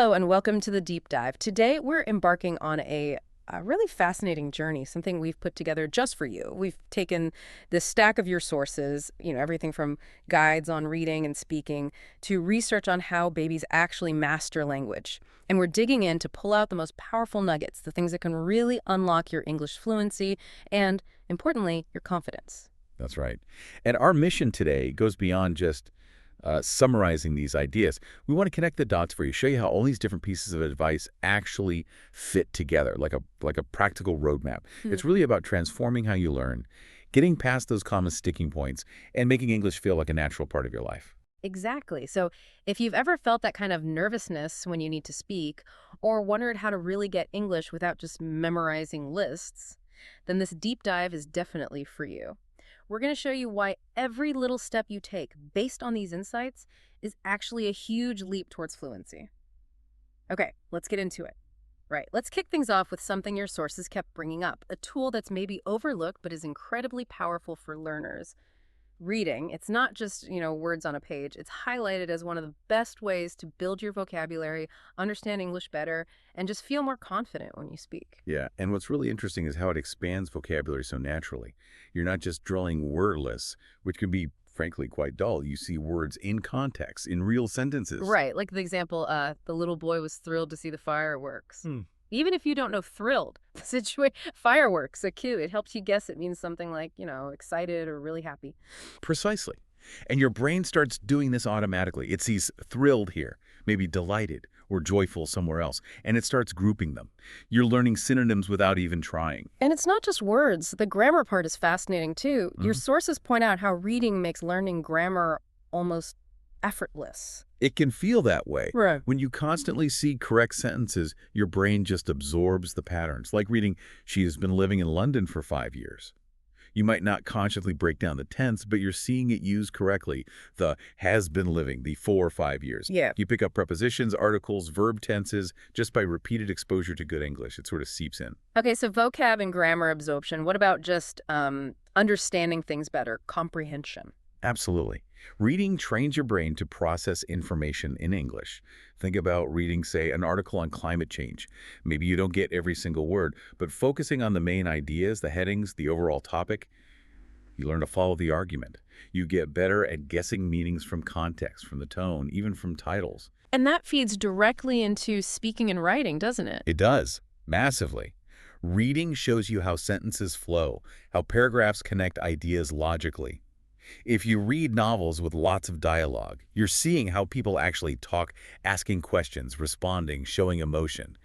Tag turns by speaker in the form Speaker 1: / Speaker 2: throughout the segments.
Speaker 1: Hello and welcome to the Deep Dive. Today we're embarking on a really fascinating journey, something we've put together just for you. We've taken this stack of your sources, everything from guides on reading and speaking to research on how babies actually master language. And we're digging in to pull out the most powerful nuggets, the things that can really unlock your English fluency and, importantly, your confidence.
Speaker 2: That's right. And our mission today goes beyond just summarizing these ideas. We want to connect the dots for you, show you how all these different pieces of advice actually fit together, like a practical roadmap. It's really about transforming how you learn, getting past those common sticking points, and making English feel like a natural part of your life.
Speaker 1: Exactly. So if you've ever felt that kind of nervousness when you need to speak, or wondered how to really get English without just memorizing lists, then this deep dive is definitely for you. We're going to show you why every little step you take based on these insights is actually a huge leap towards fluency. Okay, let's get into it. Right, let's kick things off with something your sources kept bringing up, a tool that's maybe overlooked but is incredibly powerful for learners. Reading, it's not just, words on a page. It's highlighted as one of the best ways to build your vocabulary, understand English better, and just feel more confident when you speak.
Speaker 2: Yeah, and what's really interesting is how it expands vocabulary so naturally. You're not just drilling word lists, which can be, frankly, quite dull. You see words in context, in real sentences.
Speaker 1: Right, like the example, the little boy was thrilled to see the fireworks.
Speaker 2: Hmm.
Speaker 1: Even if you don't know thrilled, fireworks, a cue, it helps you guess it means something like, excited or really happy.
Speaker 2: Precisely. And your brain starts doing this automatically. It sees thrilled here, maybe delighted or joyful somewhere else, and it starts grouping them. You're learning synonyms without even trying.
Speaker 1: And it's not just words. The grammar part is fascinating, too. Your sources point out how reading makes learning grammar almost effortless.
Speaker 2: It can feel that way.
Speaker 1: Right.
Speaker 2: When you constantly see correct sentences, your brain just absorbs the patterns, like reading, "She has been living in London for 5 years." You might not consciously break down the tense, but you're seeing it used correctly. The has been living, the 4 or 5 years.
Speaker 1: Yeah.
Speaker 2: You pick up prepositions, articles, verb tenses, just by repeated exposure to good English. It sort of seeps in.
Speaker 1: Okay, so vocab and grammar absorption. What about just understanding things better, comprehension?
Speaker 2: Absolutely. Reading trains your brain to process information in English. Think about reading, say, an article on climate change. Maybe you don't get every single word, but focusing on the main ideas, the headings, the overall topic, you learn to follow the argument. You get better at guessing meanings from context, from the tone, even from titles.
Speaker 1: And that feeds directly into speaking and writing, doesn't it?
Speaker 2: It does, massively. Reading shows you how sentences flow, how paragraphs connect ideas logically. If you read novels with lots of dialogue, you're seeing how people actually talk, asking questions, responding, showing emotion.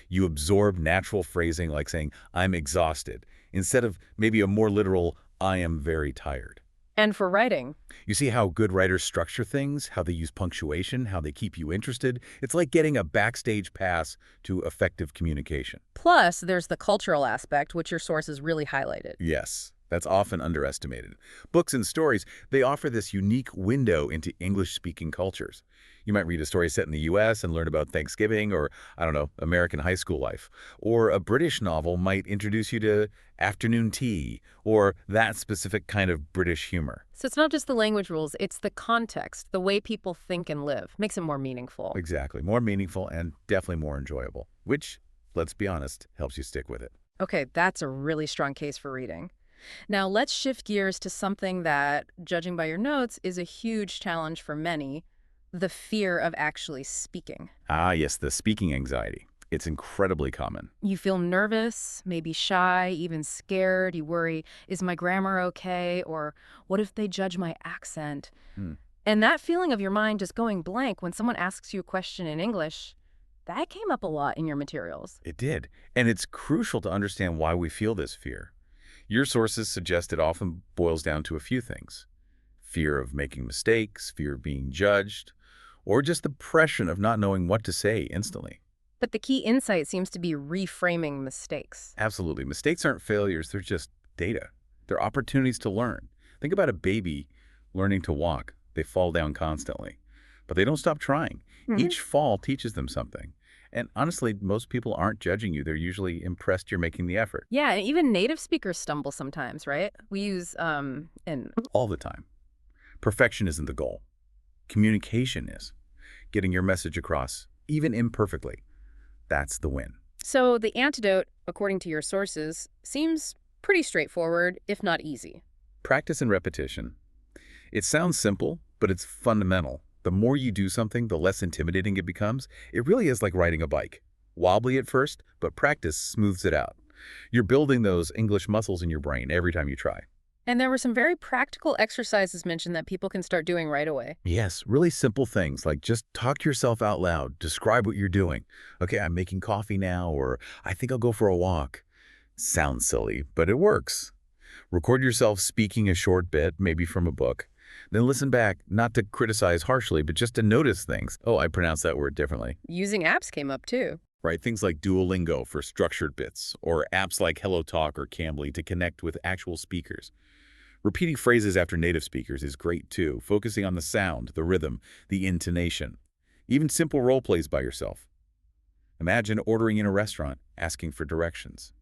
Speaker 2: You absorb natural phrasing like saying, "I'm exhausted," instead of maybe a more literal, "I am very tired."
Speaker 1: And for writing.
Speaker 2: You see how good writers structure things, how they use punctuation, how they keep you interested. It's like getting a backstage pass to effective communication.
Speaker 1: Plus, there's the cultural aspect, which your sources really highlighted.
Speaker 2: Yes. That's often underestimated. Books and stories, they offer this unique window into English-speaking cultures. You might read a story set in the U.S. and learn about Thanksgiving or, I don't know, American high school life. Or a British novel might introduce you to afternoon tea or that specific kind of British humor.
Speaker 1: So it's not just the language rules, it's the context, the way people think and live. Makes it more meaningful.
Speaker 2: Exactly. More meaningful and definitely more enjoyable, which, let's be honest, helps you stick with it.
Speaker 1: Okay, that's a really strong case for reading. Now, let's shift gears to something that, judging by your notes, is a huge challenge for many, the fear of actually speaking.
Speaker 2: Ah, yes, the speaking anxiety. It's incredibly common.
Speaker 1: You feel nervous, maybe shy, even scared. You worry, is my grammar okay? Or what if they judge my accent?
Speaker 2: Hmm.
Speaker 1: And that feeling of your mind just going blank when someone asks you a question in English, that came up a lot in your materials.
Speaker 2: It did. And it's crucial to understand why we feel this fear. Your sources suggest it often boils down to a few things. Fear of making mistakes, fear of being judged, or just the pressure of not knowing what to say instantly.
Speaker 1: But the key insight seems to be reframing mistakes.
Speaker 2: Absolutely. Mistakes aren't failures, they're just data. They're opportunities to learn. Think about a baby learning to walk. They fall down constantly, but they don't stop trying. Each fall teaches them something. And honestly, most people aren't judging you. They're usually impressed you're making the effort.
Speaker 1: Yeah, and even native speakers stumble sometimes, right? We use, and
Speaker 2: All the time. Perfection isn't the goal. Communication is. Getting your message across even imperfectly. That's the win.
Speaker 1: So the antidote, according to your sources, seems pretty straightforward, if not easy.
Speaker 2: Practice and repetition. It sounds simple, but it's fundamental. The more you do something, the less intimidating it becomes. It really is like riding a bike. Wobbly at first, but practice smooths it out. You're building those English muscles in your brain every time you try.
Speaker 1: And there were some very practical exercises mentioned that people can start doing right away.
Speaker 2: Yes, really simple things like just talk to yourself out loud, describe what you're doing. Okay, I'm making coffee now, or I think I'll go for a walk. Sounds silly, but it works. Record yourself speaking a short bit, maybe from a book. Then listen back, not to criticize harshly, but just to notice things. Oh, I pronounced that word differently.
Speaker 1: Using apps came up too.
Speaker 2: Right, things like Duolingo for structured bits, or apps like HelloTalk or Cambly to connect with actual speakers. Repeating phrases after native speakers is great too, focusing on the sound, the rhythm, the intonation. Even simple role plays by yourself. Imagine ordering in a restaurant, asking for directions.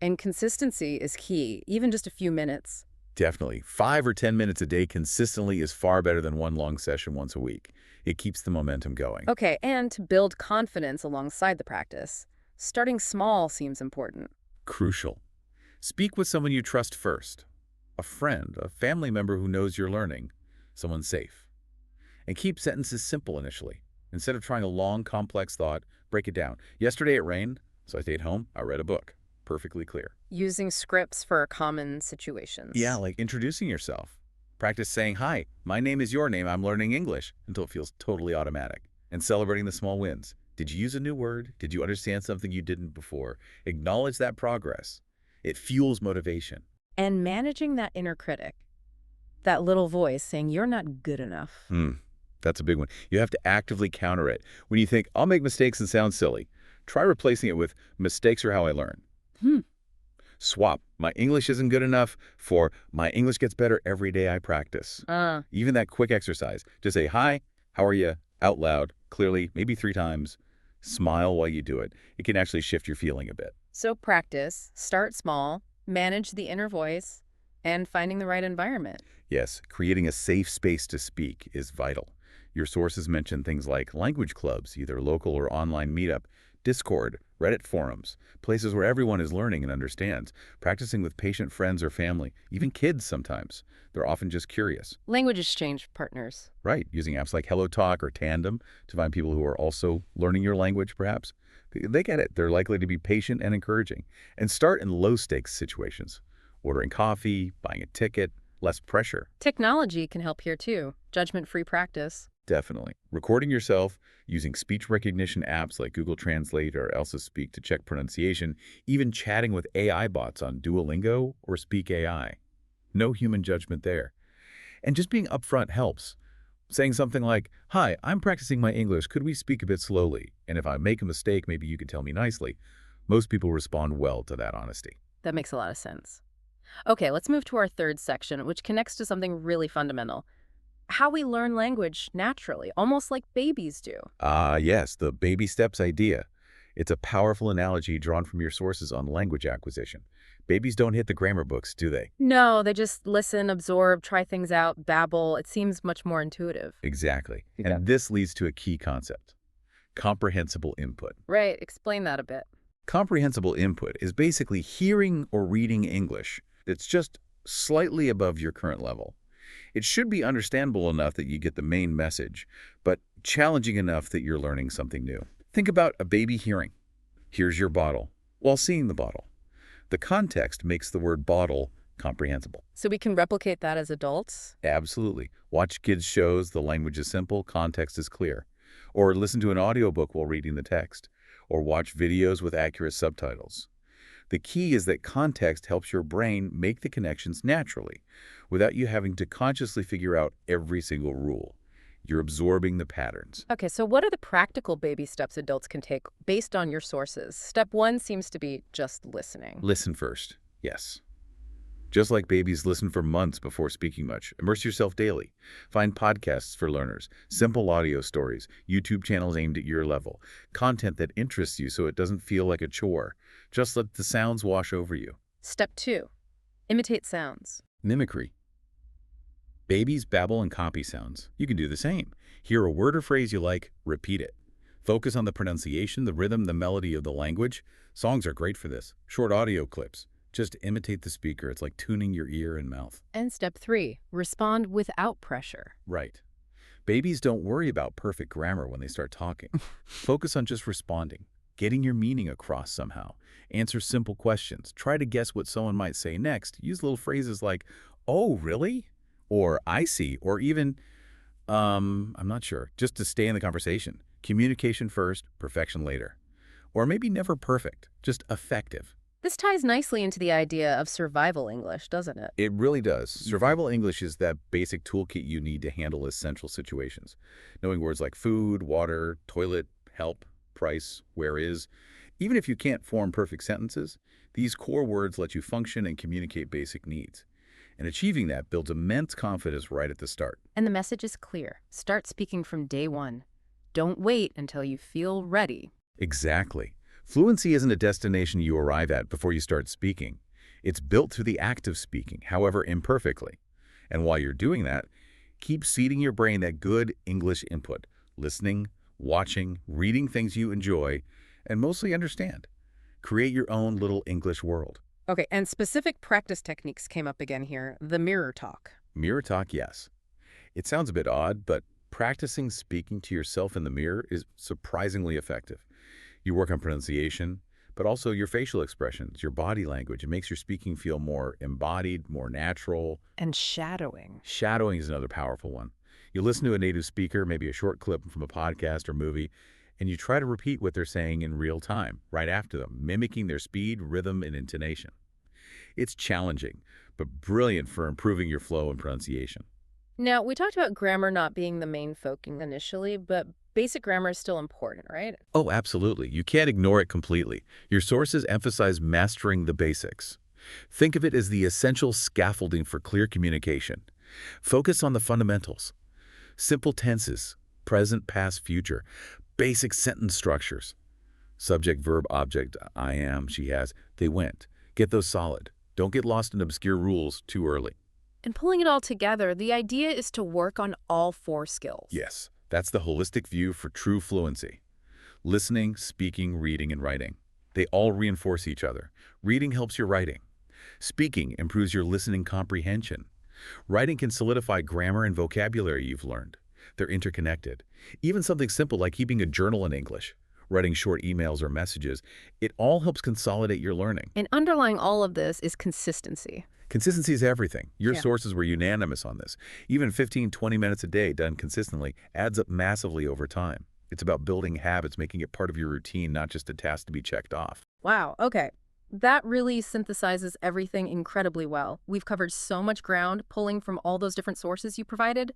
Speaker 1: And consistency is key, even just a few minutes.
Speaker 2: Definitely. 5 or 10 minutes a day consistently is far better than one long session once a week. It keeps the momentum going.
Speaker 1: Okay, and to build confidence alongside the practice, starting small seems important.
Speaker 2: Crucial. Speak with someone you trust first. A friend, a family member who knows you're learning, someone safe. And keep sentences simple initially. Instead of trying a long, complex thought, break it down. Yesterday it rained, so I stayed home, I read a book. Perfectly clear.
Speaker 1: Using scripts for common situations.
Speaker 2: Yeah, like introducing yourself. Practice saying, hi, my name is your name, I'm learning English, until it feels totally automatic. And celebrating the small wins. Did you use a new word? Did you understand something you didn't before? Acknowledge that progress. It fuels motivation.
Speaker 1: And managing that inner critic, that little voice saying you're not good enough.
Speaker 2: That's a big one. You have to actively counter it. When you think, I'll make mistakes and sound silly, try replacing it with, mistakes are how I learn. Swap, my English isn't good enough, for my English gets better every day I practice. Even that quick exercise. Just say, hi, how are you? Out loud, clearly, maybe 3 times. Smile while you do it. It can actually shift your feeling a bit.
Speaker 1: So practice, start small, manage the inner voice, and finding the right environment.
Speaker 2: Yes, creating a safe space to speak is vital. Your sources mention things like language clubs, either local or online meetup, Discord, Reddit forums, places where everyone is learning and understands, practicing with patient friends or family, even kids sometimes. They're often just curious.
Speaker 1: Language exchange partners.
Speaker 2: Right, using apps like HelloTalk or Tandem to find people who are also learning your language, perhaps. They get it. They're likely to be patient and encouraging. And start in low-stakes situations. Ordering coffee, buying a ticket, less pressure.
Speaker 1: Technology can help here too. Judgment-free practice.
Speaker 2: Definitely. Recording yourself, using speech recognition apps like Google Translate or Elsa Speak to check pronunciation, even chatting with AI bots on Duolingo or Speak AI. No human judgment there. And just being upfront helps. Saying something like, hi, I'm practicing my English. Could we speak a bit slowly? And if I make a mistake, maybe you could tell me nicely. Most people respond well to that honesty.
Speaker 1: That makes a lot of sense. Okay, let's move to our third section, which connects to something really fundamental. How we learn language naturally, almost like babies do.
Speaker 2: Yes, the baby steps idea. It's a powerful analogy drawn from your sources on language acquisition. Babies don't hit the grammar books, do they?
Speaker 1: No, they just listen, absorb, try things out, babble. It seems much more intuitive.
Speaker 2: Exactly.
Speaker 1: Yeah.
Speaker 2: And this leads to a key concept: comprehensible input.
Speaker 1: Right, explain that a bit.
Speaker 2: Comprehensible input is basically hearing or reading English that's just slightly above your current level. It should be understandable enough that you get the main message, but challenging enough that you're learning something new. Think about a baby hearing. Here's your bottle, while seeing the bottle. The context makes the word bottle comprehensible.
Speaker 1: So we can replicate that as adults?
Speaker 2: Absolutely. Watch kids' shows, the language is simple, context is clear. Or listen to an audiobook while reading the text. Or watch videos with accurate subtitles. The key is that context helps your brain make the connections naturally, without you having to consciously figure out every single rule. You're absorbing the patterns.
Speaker 1: Okay, so what are the practical baby steps adults can take based on your sources? Step 1 seems to be just listening.
Speaker 2: Listen first. Yes. Just like babies listen for months before speaking much, immerse yourself daily. Find podcasts for learners, simple audio stories, YouTube channels aimed at your level, content that interests you so it doesn't feel like a chore. Just let the sounds wash over you.
Speaker 1: Step 2, imitate sounds.
Speaker 2: Mimicry. Babies babble and copy sounds. You can do the same. Hear a word or phrase you like, repeat it. Focus on the pronunciation, the rhythm, the melody of the language. Songs are great for this. Short audio clips. Just imitate the speaker. It's like tuning your ear and mouth.
Speaker 1: And step 3, respond without pressure.
Speaker 2: Right. Babies don't worry about perfect grammar when they start talking. Focus on just responding, getting your meaning across somehow. Answer simple questions. Try to guess what someone might say next. Use little phrases like, "Oh, really?" Or "I see," or even, I'm not sure, just to stay in the conversation. Communication first, perfection later. Or maybe never perfect, just effective.
Speaker 1: This ties nicely into the idea of survival English, doesn't it?
Speaker 2: It really does. Survival English is that basic toolkit you need to handle essential situations. Knowing words like food, water, toilet, help, price, where is. Even if you can't form perfect sentences, these core words let you function and communicate basic needs. And achieving that builds immense confidence right at the start.
Speaker 1: And the message is clear. Start speaking from day one. Don't wait until you feel ready.
Speaker 2: Exactly. Fluency isn't a destination you arrive at before you start speaking. It's built through the act of speaking, however imperfectly. And while you're doing that, keep seeding your brain that good English input, listening, watching, reading things you enjoy, and mostly understand. Create your own little English world.
Speaker 1: Okay, and specific practice techniques came up again here. The mirror talk.
Speaker 2: Mirror talk, yes. It sounds a bit odd, but practicing speaking to yourself in the mirror is surprisingly effective. You work on pronunciation, but also your facial expressions, your body language. It makes your speaking feel more embodied, more natural.
Speaker 1: And shadowing.
Speaker 2: Shadowing is another powerful one. You listen to a native speaker, maybe a short clip from a podcast or movie, and you try to repeat what they're saying in real time, right after them, mimicking their speed, rhythm, and intonation. It's challenging, but brilliant for improving your flow and pronunciation.
Speaker 1: Now, we talked about grammar not being the main focus initially, but basic grammar is still important, right?
Speaker 2: Oh, absolutely. You can't ignore it completely. Your sources emphasize mastering the basics. Think of it as the essential scaffolding for clear communication. Focus on the fundamentals. Simple tenses, present, past, future, basic sentence structures. Subject, verb, object, I am, she has, they went. Get those solid. Don't get lost in obscure rules too early.
Speaker 1: And pulling it all together, the idea is to work on all 4 skills.
Speaker 2: Yes, that's the holistic view for true fluency. Listening, speaking, reading, and writing. They all reinforce each other. Reading helps your writing. Speaking improves your listening comprehension. Writing can solidify grammar and vocabulary you've learned. They're interconnected. Even something simple like keeping a journal in English, writing short emails or messages, it all helps consolidate your learning.
Speaker 1: And underlying all of this is consistency.
Speaker 2: Consistency is everything. Your
Speaker 1: Yeah.
Speaker 2: sources were unanimous on this. Even 15, 20 minutes a day done consistently adds up massively over time. It's about building habits, making it part of your routine, not just a task to be checked off.
Speaker 1: Wow, okay. That really synthesizes everything incredibly well. We've covered so much ground, pulling from all those different sources you provided.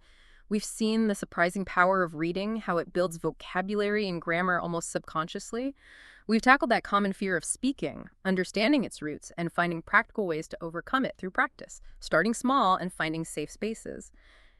Speaker 1: We've seen the surprising power of reading, how it builds vocabulary and grammar almost subconsciously. We've tackled that common fear of speaking, understanding its roots, and finding practical ways to overcome it through practice, starting small and finding safe spaces.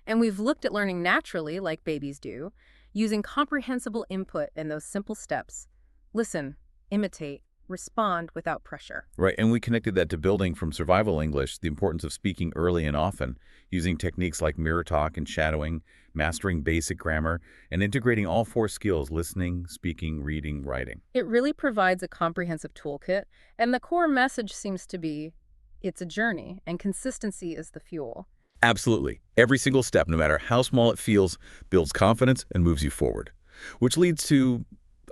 Speaker 1: And we've looked at learning naturally, like babies do, using comprehensible input in those simple steps. Listen, imitate, respond without pressure.
Speaker 2: Right, and we connected that to building from survival English, the importance of speaking early and often, using techniques like mirror talk and shadowing, mastering basic grammar, and integrating all 4 skills, listening, speaking, reading, writing.
Speaker 1: It really provides a comprehensive toolkit, and the core message seems to be, it's a journey, and consistency is the fuel.
Speaker 2: Absolutely. Every single step, no matter how small it feels, builds confidence and moves you forward. Which leads to,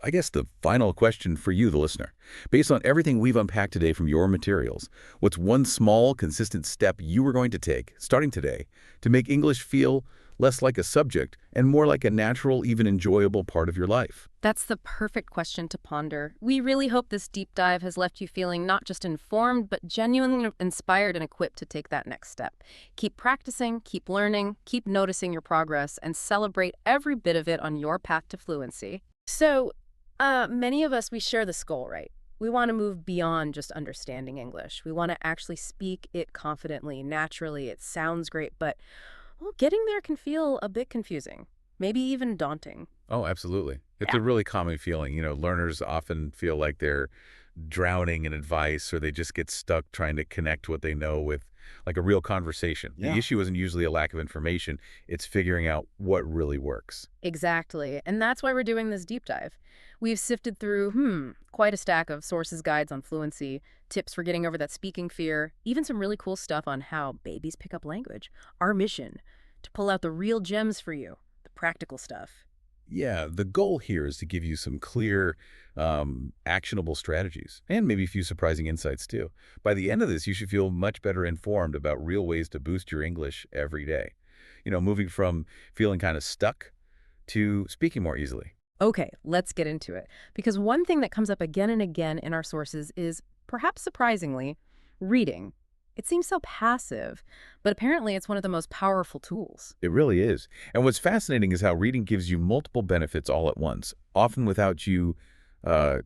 Speaker 2: I guess, the final question for you, the listener. Based on everything we've unpacked today from your materials, what's one small, consistent step you are going to take, starting today, to make English feel less like a subject and more like a natural, even enjoyable part of your life?
Speaker 1: That's the perfect question to ponder. We really hope this deep dive has left you feeling not just informed, but genuinely inspired and equipped to take that next step. Keep practicing, keep learning, keep noticing your progress, and celebrate every bit of it on your path to fluency. So, many of us, we share this goal, right? We want to move beyond just understanding English. We want to actually speak it confidently, naturally. It sounds great, but well, getting there can feel a bit confusing, maybe even daunting.
Speaker 2: Oh, absolutely. It's
Speaker 1: Yeah.
Speaker 2: a really common feeling. Learners often feel like they're drowning in advice, or they just get stuck trying to connect what they know with like a real conversation. The
Speaker 3: Yeah.
Speaker 2: issue isn't usually a lack of information, it's figuring out what really works.
Speaker 1: Exactly. And that's why we're doing this deep dive. We've sifted through, quite a stack of sources, guides on fluency, tips for getting over that speaking fear, even some really cool stuff on how babies pick up language. Our mission, to pull out the real gems for you, the practical stuff.
Speaker 2: Yeah, the goal here is to give you some clear, actionable strategies and maybe a few surprising insights too. By the end of this, you should feel much better informed about real ways to boost your English every day. Moving from feeling kind of stuck to speaking more easily.
Speaker 1: Okay, let's get into it. Because one thing that comes up again and again in our sources is, perhaps surprisingly, reading. It seems so passive, but apparently it's one of the most powerful tools.
Speaker 2: It really is. And what's fascinating is how reading gives you multiple benefits all at once, often without you uh,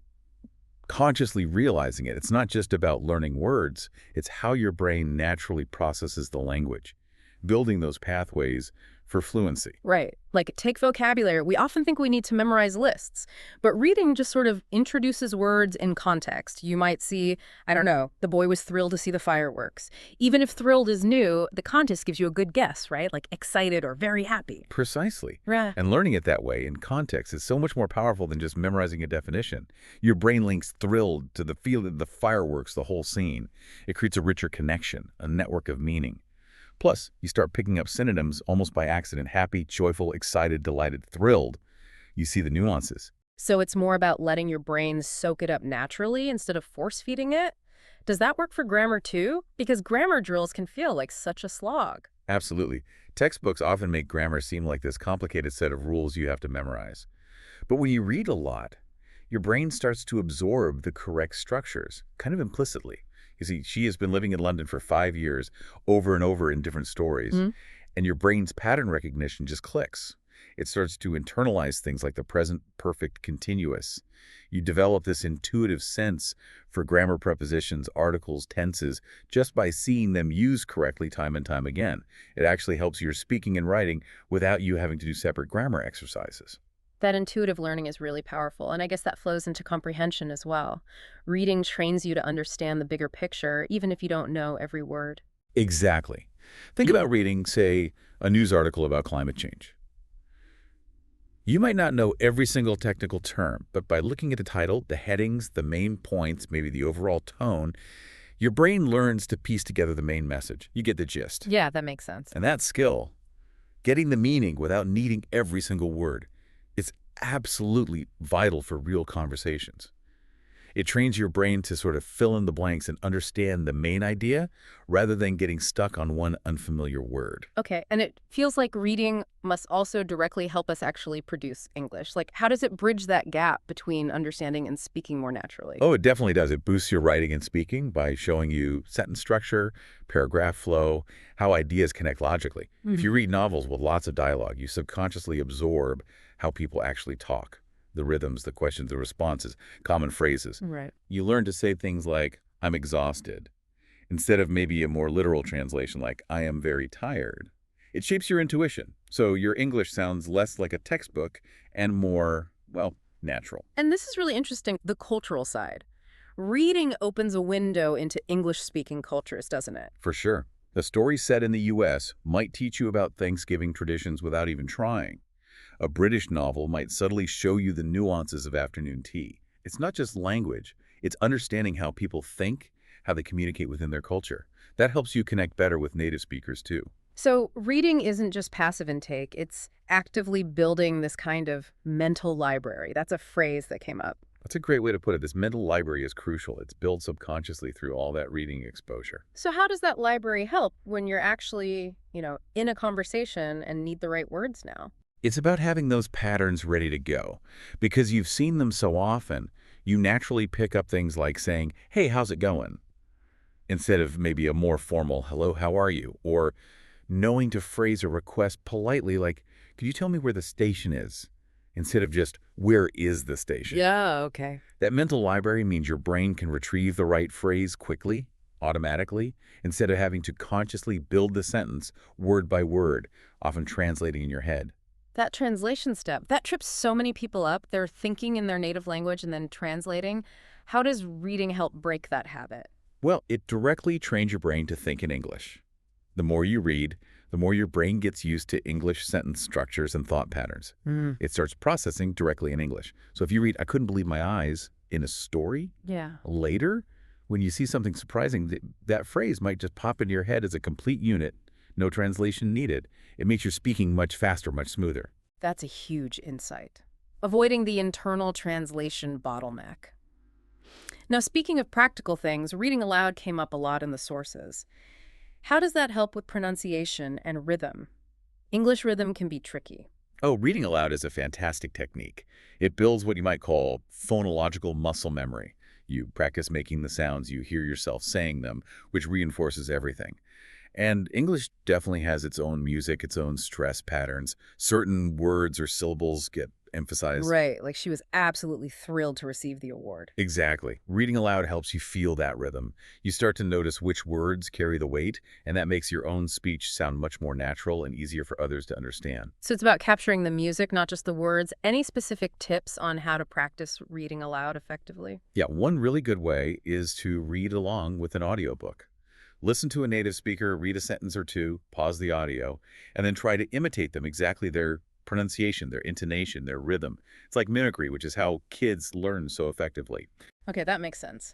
Speaker 2: consciously realizing it. It's not just about learning words, it's how your brain naturally processes the language, building those pathways for fluency.
Speaker 1: Right. Like, take vocabulary. We often think we need to memorize lists, but reading just sort of introduces words in context. You might see, I don't know, the boy was thrilled to see the fireworks. Even if thrilled is new, the context gives you a good guess, right? Like excited or very happy.
Speaker 2: Precisely.
Speaker 1: Yeah.
Speaker 2: And learning it that way in context is so much more powerful than just memorizing a definition. Your brain links thrilled to the feel of the fireworks, the whole scene. It creates a richer connection, a network of meaning. Plus, you start picking up synonyms almost by accident: happy, joyful, excited, delighted, thrilled. You see the nuances.
Speaker 1: So it's more about letting your brain soak it up naturally instead of force feeding it? Does that work for grammar too? Because grammar drills can feel like such a slog.
Speaker 2: Absolutely. Textbooks often make grammar seem like this complicated set of rules you have to memorize. But when you read a lot, your brain starts to absorb the correct structures, kind of implicitly. You see, she has been living in London for 5 years, over and over in different stories,
Speaker 1: Hmm?
Speaker 2: and your brain's pattern recognition just clicks. It starts to internalize things like the present perfect continuous. You develop this intuitive sense for grammar prepositions, articles, tenses, just by seeing them used correctly time and time again. It actually helps your speaking and writing without you having to do separate grammar exercises.
Speaker 1: That intuitive learning is really powerful, and I guess that flows into comprehension as well. Reading trains you to understand the bigger picture, even if you don't know every word.
Speaker 2: Exactly. Think about reading, say, a news article about climate change. You might not know every single technical term, but by looking at the title, the headings, the main points, maybe the overall tone, your brain learns to piece together the main message. You get the gist.
Speaker 1: Yeah, that makes sense.
Speaker 2: And that skill, getting the meaning without needing every single word, is absolutely vital for real conversations. It trains your brain to sort of fill in the blanks and understand the main idea rather than getting stuck on one unfamiliar word.
Speaker 1: Okay, and it feels like reading must also directly help us actually produce English. Like, how does it bridge that gap between understanding and speaking more naturally?
Speaker 2: Oh, it definitely does. It boosts your writing and speaking by showing you sentence structure, paragraph flow, how ideas connect logically. If you read novels with lots of dialogue, you subconsciously absorb how people actually talk, the rhythms, the questions, the responses, common phrases.
Speaker 1: Right.
Speaker 2: You learn to say things like, I'm exhausted, instead of maybe a more literal translation like, I am very tired. It shapes your intuition, so your English sounds less like a textbook and more, well, natural.
Speaker 1: And this is really interesting, the cultural side. Reading opens a window into English-speaking cultures, doesn't it?
Speaker 2: For sure. A story set in the U.S. might teach you about Thanksgiving traditions without even trying. A British novel might subtly show you the nuances of afternoon tea. It's not just language, it's understanding how people think, how they communicate within their culture. That helps you connect better with native speakers too.
Speaker 1: So reading isn't just passive intake, it's actively building this kind of mental library. That's a phrase that came up.
Speaker 2: That's a great way to put it. This mental library is crucial. It's built subconsciously through all that reading exposure.
Speaker 1: So how does that library help when you're actually, in a conversation and need the right words now?
Speaker 2: It's about having those patterns ready to go. Because you've seen them so often, you naturally pick up things like saying, hey, how's it going? Instead of maybe a more formal, hello, how are you? Or knowing to phrase a request politely like, could you tell me where the station is? Instead of just, where is the station?
Speaker 1: Yeah, okay.
Speaker 2: That mental library means your brain can retrieve the right phrase quickly, automatically, instead of having to consciously build the sentence word by word, often translating in your head.
Speaker 1: That translation step, that trips so many people up. They're thinking in their native language and then translating. How does reading help break that habit?
Speaker 2: Well, it directly trains your brain to think in English. The more you read, the more your brain gets used to English sentence structures and thought patterns.
Speaker 1: Mm.
Speaker 2: It starts processing directly in English. So if you read, "I couldn't believe my eyes" in a story,
Speaker 1: Yeah.
Speaker 2: later, when you see something surprising, that phrase might just pop into your head as a complete unit, no translation needed. It makes your speaking much faster, much smoother.
Speaker 1: That's a huge insight. Avoiding the internal translation bottleneck. Now, speaking of practical things, reading aloud came up a lot in the sources. How does that help with pronunciation and rhythm? English rhythm can be tricky.
Speaker 2: Oh, reading aloud is a fantastic technique. It builds what you might call phonological muscle memory. You practice making the sounds, you hear yourself saying them, which reinforces everything. And English definitely has its own music, its own stress patterns. Certain words or syllables get emphasized.
Speaker 1: Right, like she was absolutely thrilled to receive the award.
Speaker 2: Exactly. Reading aloud helps you feel that rhythm. You start to notice which words carry the weight, and that makes your own speech sound much more natural and easier for others to understand.
Speaker 1: So it's about capturing the music, not just the words. Any specific tips on how to practice reading aloud effectively?
Speaker 2: Yeah, one really good way is to read along with an audiobook. Listen to a native speaker, read a sentence or two, pause the audio, and then try to imitate them exactly their pronunciation, their intonation, their rhythm. It's like mimicry, which is how kids learn so effectively.
Speaker 1: Okay, that makes sense.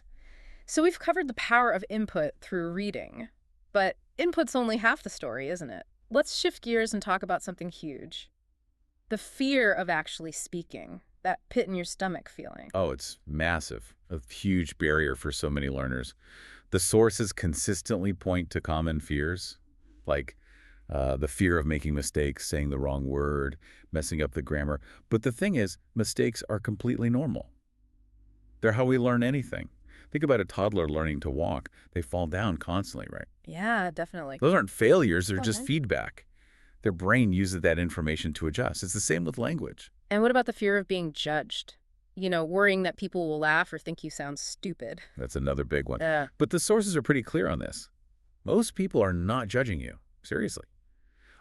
Speaker 1: So we've covered the power of input through reading, but input's only half the story, isn't it? Let's shift gears and talk about something huge. The fear of actually speaking, that pit in your stomach feeling.
Speaker 2: Oh, it's massive, a huge barrier for so many learners. The sources consistently point to common fears, like the fear of making mistakes, saying the wrong word, messing up the grammar. But the thing is, mistakes are completely normal. They're how we learn anything. Think about a toddler learning to walk. They fall down constantly, right?
Speaker 1: Yeah, definitely.
Speaker 2: Those aren't failures, they're just
Speaker 1: Okay.
Speaker 2: feedback. Their brain uses that information to adjust. It's the same with language.
Speaker 1: And what about the fear of being judged? Worrying that people will laugh or think you sound stupid.
Speaker 2: That's another big one.
Speaker 1: Yeah.
Speaker 2: But the sources are pretty clear on this. Most people are not judging you. Seriously.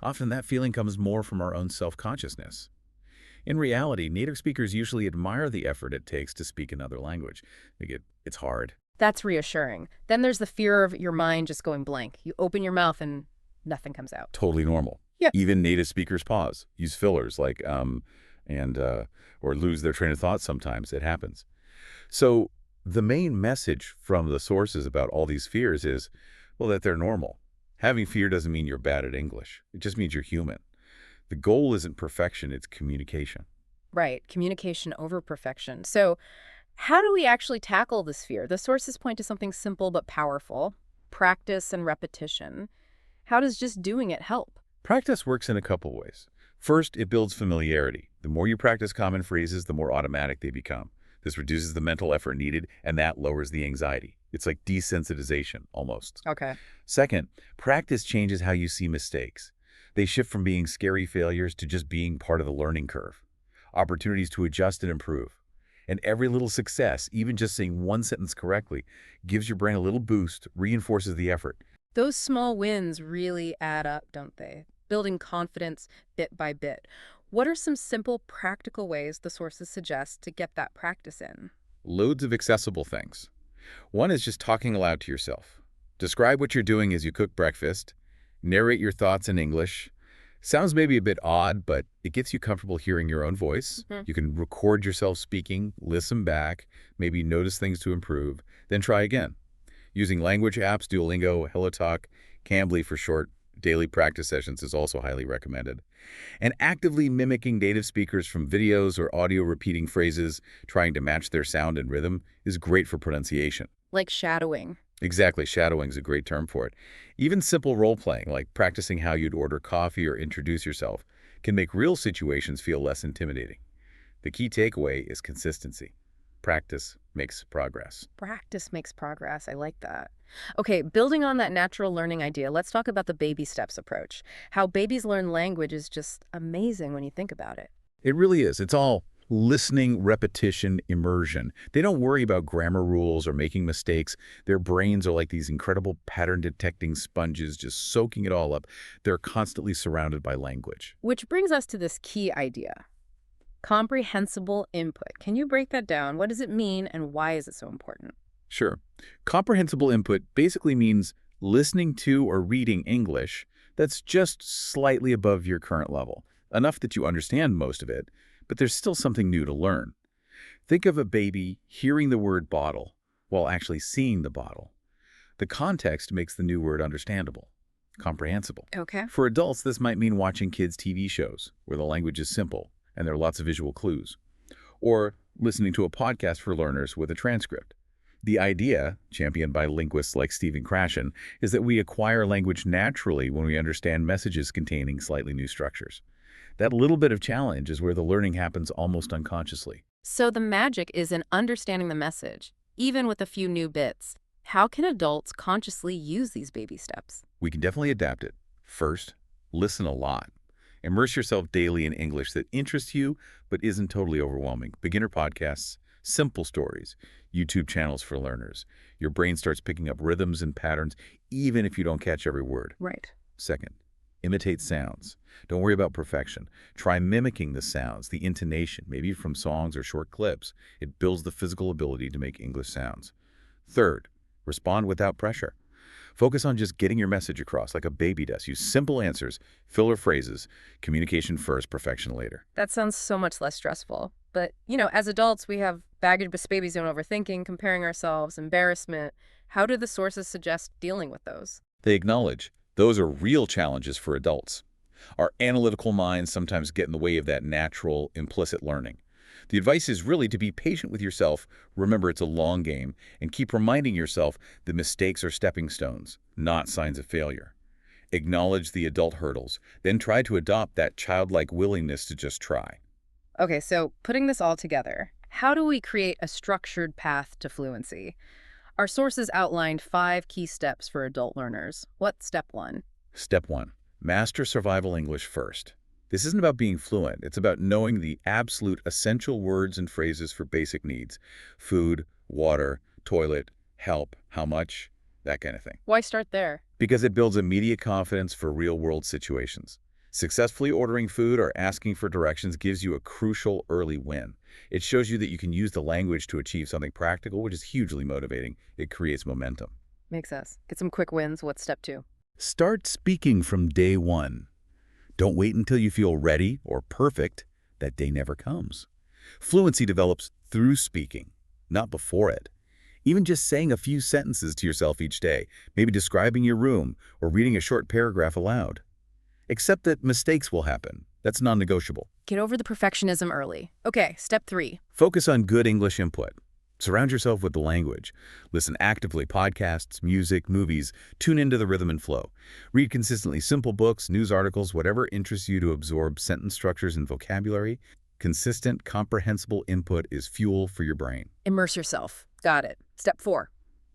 Speaker 2: Often that feeling comes more from our own self-consciousness. In reality, native speakers usually admire the effort it takes to speak another language. It's hard.
Speaker 1: That's reassuring. Then there's the fear of your mind just going blank. You open your mouth and nothing comes out.
Speaker 2: Totally normal.
Speaker 1: Yeah.
Speaker 2: Even native speakers pause, use fillers like or lose their train of thought sometimes. It happens. So the main message from the sources about all these fears is, well, that they're normal. Having fear doesn't mean you're bad at English. It just means you're human. The goal isn't perfection, it's communication.
Speaker 1: Right. Communication over perfection. So how do we actually tackle this fear? The sources point to something simple but powerful: practice and repetition. How does just doing it help?
Speaker 2: Practice works in a couple ways. First, it builds familiarity. The more you practice common phrases, the more automatic they become. This reduces the mental effort needed, and that lowers the anxiety. It's like desensitization, almost.
Speaker 1: Okay.
Speaker 2: Second, practice changes how you see mistakes. They shift from being scary failures to just being part of the learning curve. Opportunities to adjust and improve. And every little success, even just saying one sentence correctly, gives your brain a little boost, reinforces the effort.
Speaker 1: Those small wins really add up, don't they? Building confidence bit by bit. What are some simple, practical ways the sources suggest to get that practice in?
Speaker 2: Loads of accessible things. One is just talking aloud to yourself. Describe what you're doing as you cook breakfast. Narrate your thoughts in English. Sounds maybe a bit odd, but it gets you comfortable hearing your own voice.
Speaker 1: Mhm.
Speaker 2: You can record yourself speaking, listen back, maybe notice things to improve, then try again. Using language apps, Duolingo, HelloTalk, Cambly for short daily practice sessions is also highly recommended. And actively mimicking native speakers from videos or audio repeating phrases, trying to match their sound and rhythm, is great for pronunciation.
Speaker 1: Like shadowing.
Speaker 2: Exactly, shadowing is a great term for it. Even simple role-playing, like practicing how you'd order coffee or introduce yourself, can make real situations feel less intimidating. The key takeaway is consistency. Practice makes progress.
Speaker 1: Practice makes progress. I like that. Okay, building on that natural learning idea, let's talk about the baby steps approach. How babies learn language is just amazing when you think about it.
Speaker 2: It really is. It's all listening, repetition, immersion. They don't worry about grammar rules or making mistakes. Their brains are like these incredible pattern-detecting sponges, just soaking it all up. They're constantly surrounded by language.
Speaker 1: Which brings us to this key idea: Comprehensible input. Can you break that down? What does it mean and why is it so important?
Speaker 2: Sure. Comprehensible input basically means listening to or reading English that's just slightly above your current level, enough that you understand most of it, but there's still something new to learn. Think of a baby hearing the word bottle while actually seeing the bottle. The context makes the new word understandable, comprehensible.
Speaker 1: Okay.
Speaker 2: For adults, this might mean watching kids' TV shows where the language is simple and there are lots of visual clues, or listening to a podcast for learners with a transcript. The idea, championed by linguists like Stephen Krashen, is that we acquire language naturally when we understand messages containing slightly new structures. That little bit of challenge is where the learning happens almost unconsciously.
Speaker 1: So the magic is in understanding the message, even with a few new bits. How can adults consciously use these baby steps?
Speaker 2: We can definitely adapt it. First, listen a lot. Immerse yourself daily in English that interests you but isn't totally overwhelming. Beginner podcasts, simple stories, YouTube channels for learners. Your brain starts picking up rhythms and patterns even if you don't catch every word.
Speaker 1: Right.
Speaker 2: Second, imitate sounds. Don't worry about perfection. Try mimicking the sounds, the intonation, maybe from songs or short clips. It builds the physical ability to make English sounds. Third, respond without pressure. Focus on just getting your message across like a baby does. Use simple answers, filler phrases, communication first, perfection later.
Speaker 1: That sounds so much less stressful. But, as adults, we have baggage with babies and overthinking, comparing ourselves, embarrassment. How do the sources suggest dealing with those?
Speaker 2: They acknowledge those are real challenges for adults. Our analytical minds sometimes get in the way of that natural, implicit learning. The advice is really to be patient with yourself, remember it's a long game, and keep reminding yourself that mistakes are stepping stones, not signs of failure. Acknowledge the adult hurdles, then try to adopt that childlike willingness to just try.
Speaker 1: Okay, so putting this all together, how do we create a structured path to fluency? Our sources outlined 5 key steps for adult learners. What's step 1?
Speaker 2: Step 1. Master survival English first. This isn't about being fluent. It's about knowing the absolute essential words and phrases for basic needs. Food, water, toilet, help, how much, that kind of thing.
Speaker 1: Why start there?
Speaker 2: Because it builds immediate confidence for real-world situations. Successfully ordering food or asking for directions gives you a crucial early win. It shows you that you can use the language to achieve something practical, which is hugely motivating. It creates momentum.
Speaker 1: Makes sense. Get some quick wins. What's step 2?
Speaker 2: Start speaking from day one. Don't wait until you feel ready or perfect. That day never comes. Fluency develops through speaking, not before it. Even just saying a few sentences to yourself each day, maybe describing your room or reading a short paragraph aloud. Accept that mistakes will happen. That's non-negotiable.
Speaker 1: Get over the perfectionism early. Okay, step 3.
Speaker 2: Focus on good English input. Surround yourself with the language. Listen actively, podcasts, music, movies. Tune into the rhythm and flow. Read consistently simple books, news articles, whatever interests you to absorb sentence structures and vocabulary. Consistent, comprehensible input is fuel for your brain.
Speaker 1: Immerse yourself. Got it. Step 4.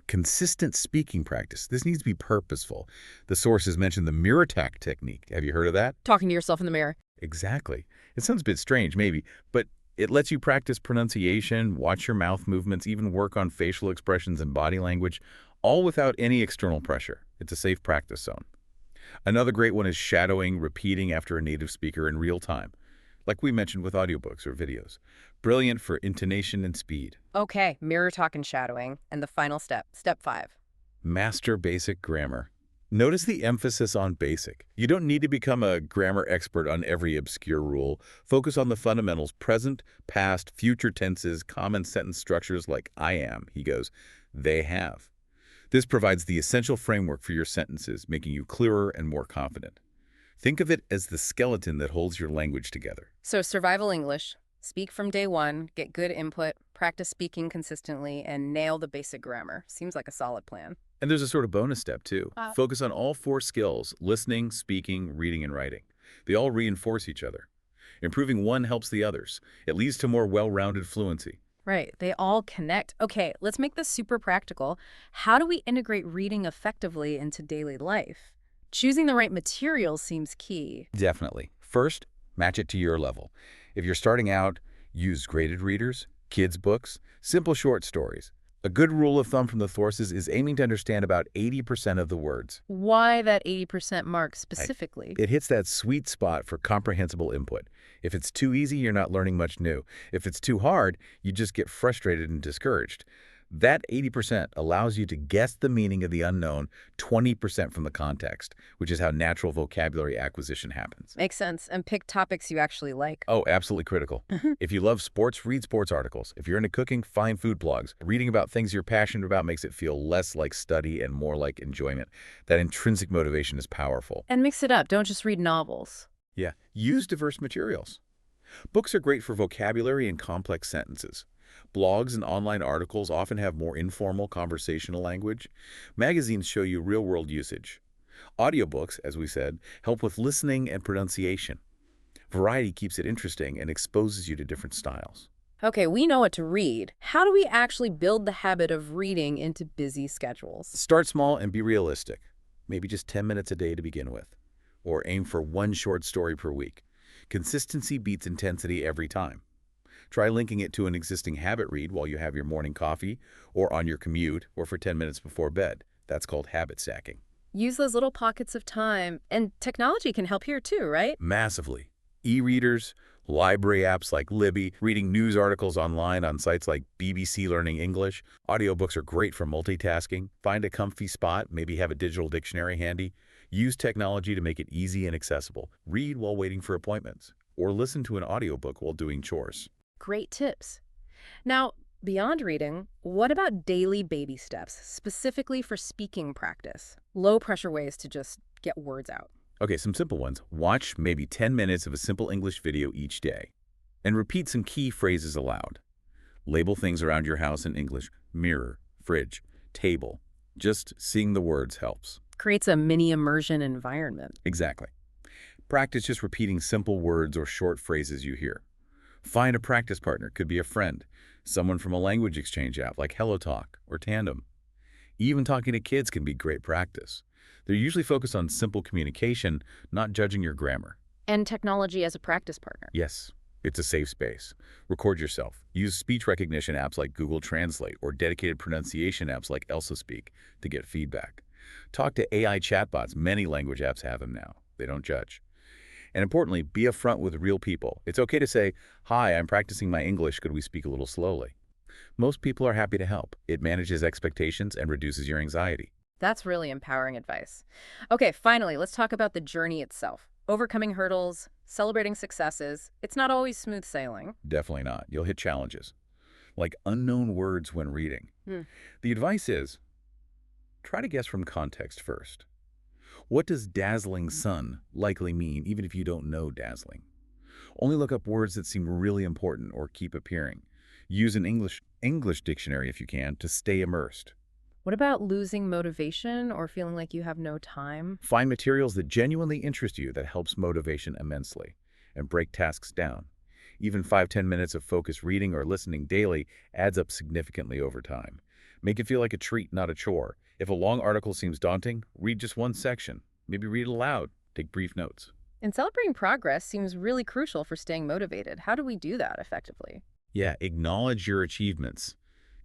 Speaker 2: Consistent speaking practice. This needs to be purposeful. The sources mention the mirror technique. Have you heard of that?
Speaker 1: Talking to yourself in the mirror.
Speaker 2: Exactly. It sounds a bit strange, maybe, but it lets you practice pronunciation, watch your mouth movements, even work on facial expressions and body language, all without any external pressure. It's a safe practice zone. Another great one is shadowing, repeating after a native speaker in real time, like we mentioned with audiobooks or videos. Brilliant for intonation and speed.
Speaker 1: Okay, mirror talk and shadowing. And the final step, step 5.
Speaker 2: Master basic grammar. Notice the emphasis on basic. You don't need to become a grammar expert on every obscure rule. Focus on the fundamentals: present, past, future tenses, common sentence structures like I am, he goes, they have. This provides the essential framework for your sentences, making you clearer and more confident. Think of it as the skeleton that holds your language together.
Speaker 1: So survival English, speak from day one, get good input, practice speaking consistently, and nail the basic grammar. Seems like a solid plan.
Speaker 2: And there's a sort of bonus step, too. Focus on all 4 skills: listening, speaking, reading, and writing. They all reinforce each other. Improving one helps the others. It leads to more well-rounded fluency.
Speaker 1: Right, they all connect. Okay, let's make this super practical. How do we integrate reading effectively into daily life? Choosing the right materials seems key.
Speaker 2: Definitely. First, match it to your level. If you're starting out, use graded readers, kids' books, simple short stories. A good rule of thumb from the sources is aiming to understand about 80% of the words.
Speaker 1: Why that 80% mark
Speaker 2: Right.
Speaker 1: specifically?
Speaker 2: It hits that sweet spot for comprehensible input. If it's too easy, you're not learning much new. If it's too hard, you just get frustrated and discouraged. That 80% allows you to guess the meaning of the unknown 20% from the context, which is how natural vocabulary acquisition happens.
Speaker 1: Makes sense. And pick topics you actually like.
Speaker 2: Oh, absolutely critical. If you love sports, read sports articles. If you're into cooking, find food blogs. Reading about things you're passionate about makes it feel less like study and more like enjoyment. That intrinsic motivation is powerful.
Speaker 1: And mix it up. Don't just read novels.
Speaker 2: Yeah, use diverse materials. Books are great for vocabulary and complex sentences. Blogs and online articles often have more informal conversational language. Magazines show you real-world usage. Audiobooks, as we said, help with listening and pronunciation. Variety keeps it interesting and exposes you to different styles.
Speaker 1: Okay, we know what to read. How do we actually build the habit of reading into busy schedules?
Speaker 2: Start small and be realistic. Maybe just 10 minutes a day to begin with. Or aim for one short story per week. Consistency beats intensity every time. Try linking it to an existing habit read while you have your morning coffee, or on your commute, or for 10 minutes before bed. That's called habit stacking.
Speaker 1: Use those little pockets of time. And technology can help here too, right?
Speaker 2: Massively. E-readers, library apps like Libby, reading news articles online on sites like BBC Learning English. Audiobooks are great for multitasking. Find a comfy spot, maybe have a digital dictionary handy. Use technology to make it easy and accessible. Read while waiting for appointments, or listen to an audiobook while doing chores.
Speaker 1: Great tips. Now, beyond reading, what about daily baby steps, specifically for speaking practice? Low-pressure ways to just get words out.
Speaker 2: Okay, some simple ones. Watch maybe 10 minutes of a simple English video each day, and repeat some key phrases aloud. Label things around your house in English: mirror, fridge, table. Just seeing the words helps.
Speaker 1: Creates a mini immersion environment.
Speaker 2: Exactly. Practice just repeating simple words or short phrases you hear. Find a practice partner, could be a friend, someone from a language exchange app like HelloTalk or Tandem. Even talking to kids can be great practice. They're usually focused on simple communication, not judging your grammar.
Speaker 1: And technology as a practice partner.
Speaker 2: Yes, it's a safe space. Record yourself. Use speech recognition apps like Google Translate or dedicated pronunciation apps like Elsa Speak to get feedback. Talk to AI chatbots. Many language apps have them now. They don't judge. And importantly, be upfront with real people. It's okay to say, "Hi, I'm practicing my English. Could we speak a little slowly?" Most people are happy to help. It manages expectations and reduces your anxiety.
Speaker 1: That's really empowering advice. Okay, finally, let's talk about the journey itself. Overcoming hurdles, celebrating successes. It's not always smooth sailing.
Speaker 2: Definitely not. You'll hit challenges, like unknown words when reading.
Speaker 1: Hmm.
Speaker 2: The advice is, try to guess from context first. What does dazzling sun likely mean, even if you don't know dazzling? Only look up words that seem really important or keep appearing. Use an English dictionary if you can to stay immersed.
Speaker 1: What about losing motivation or feeling like you have no time?
Speaker 2: Find materials that genuinely interest you that helps motivation immensely, and break tasks down. Even 5–10 minutes of focused reading or listening daily adds up significantly over time. Make it feel like a treat, not a chore. If a long article seems daunting, read just one section. Maybe read it aloud. Take brief notes.
Speaker 1: And celebrating progress seems really crucial for staying motivated. How do we do that effectively?
Speaker 2: Yeah, acknowledge your achievements.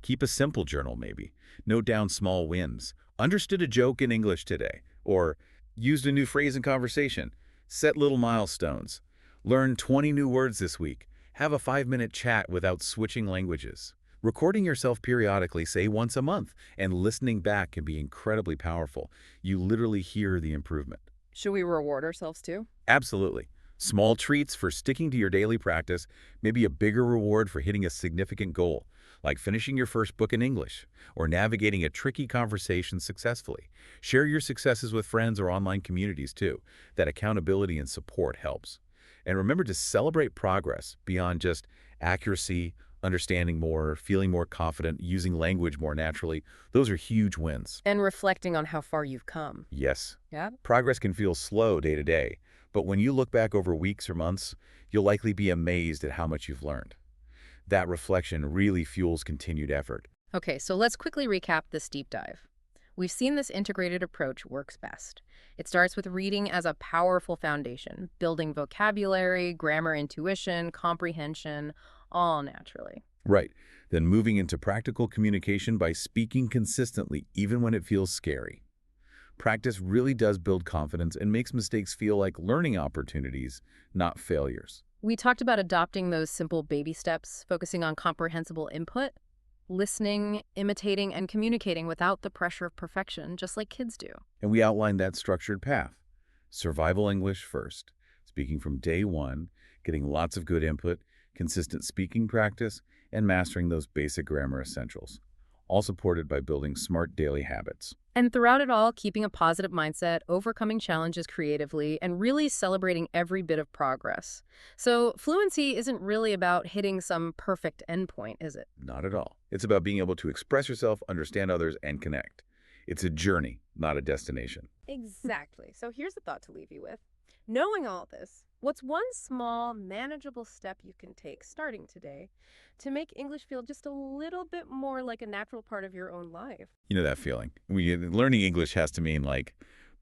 Speaker 2: Keep a simple journal maybe. Note down small wins. Understood a joke in English today. Or used a new phrase in conversation. Set little milestones. Learn 20 new words this week. Have a 5-minute chat without switching languages. Recording yourself periodically, say once a month, and listening back can be incredibly powerful. You literally hear the improvement.
Speaker 1: Should we reward ourselves too?
Speaker 2: Absolutely. Small treats for sticking to your daily practice, maybe a bigger reward for hitting a significant goal, like finishing your first book in English or navigating a tricky conversation successfully. Share your successes with friends or online communities too. That accountability and support helps. And remember to celebrate progress beyond just accuracy, understanding more, feeling more confident, using language more naturally. Those are huge wins.
Speaker 1: And reflecting on how far you've come.
Speaker 2: Yes,
Speaker 1: Yeah?
Speaker 2: progress can feel slow day to day, but when you look back over weeks or months, you'll likely be amazed at how much you've learned. That reflection really fuels continued effort.
Speaker 1: Okay, so let's quickly recap this deep dive. We've seen this integrated approach works best. It starts with reading as a powerful foundation, building vocabulary, grammar intuition, comprehension, all naturally.
Speaker 2: Right. Then moving into practical communication by speaking consistently, even when it feels scary. Practice really does build confidence and makes mistakes feel like learning opportunities, not failures.
Speaker 1: We talked about adopting those simple baby steps, focusing on comprehensible input, listening, imitating, and communicating without the pressure of perfection, just like kids do.
Speaker 2: And we outlined that structured path. Survival English first, speaking from day one, getting lots of good input, consistent speaking practice, and mastering those basic grammar essentials, all supported by building smart daily habits.
Speaker 1: And throughout it all, keeping a positive mindset, overcoming challenges creatively, and really celebrating every bit of progress. So fluency isn't really about hitting some perfect endpoint, is it?
Speaker 2: Not at all. It's about being able to express yourself, understand others, and connect. It's a journey, not a destination.
Speaker 1: Exactly. So here's a thought to leave you with. Knowing all this, what's one small, manageable step you can take starting today to make English feel just a little bit more like a natural part of your own life?
Speaker 2: You know that feeling. Learning English has to mean like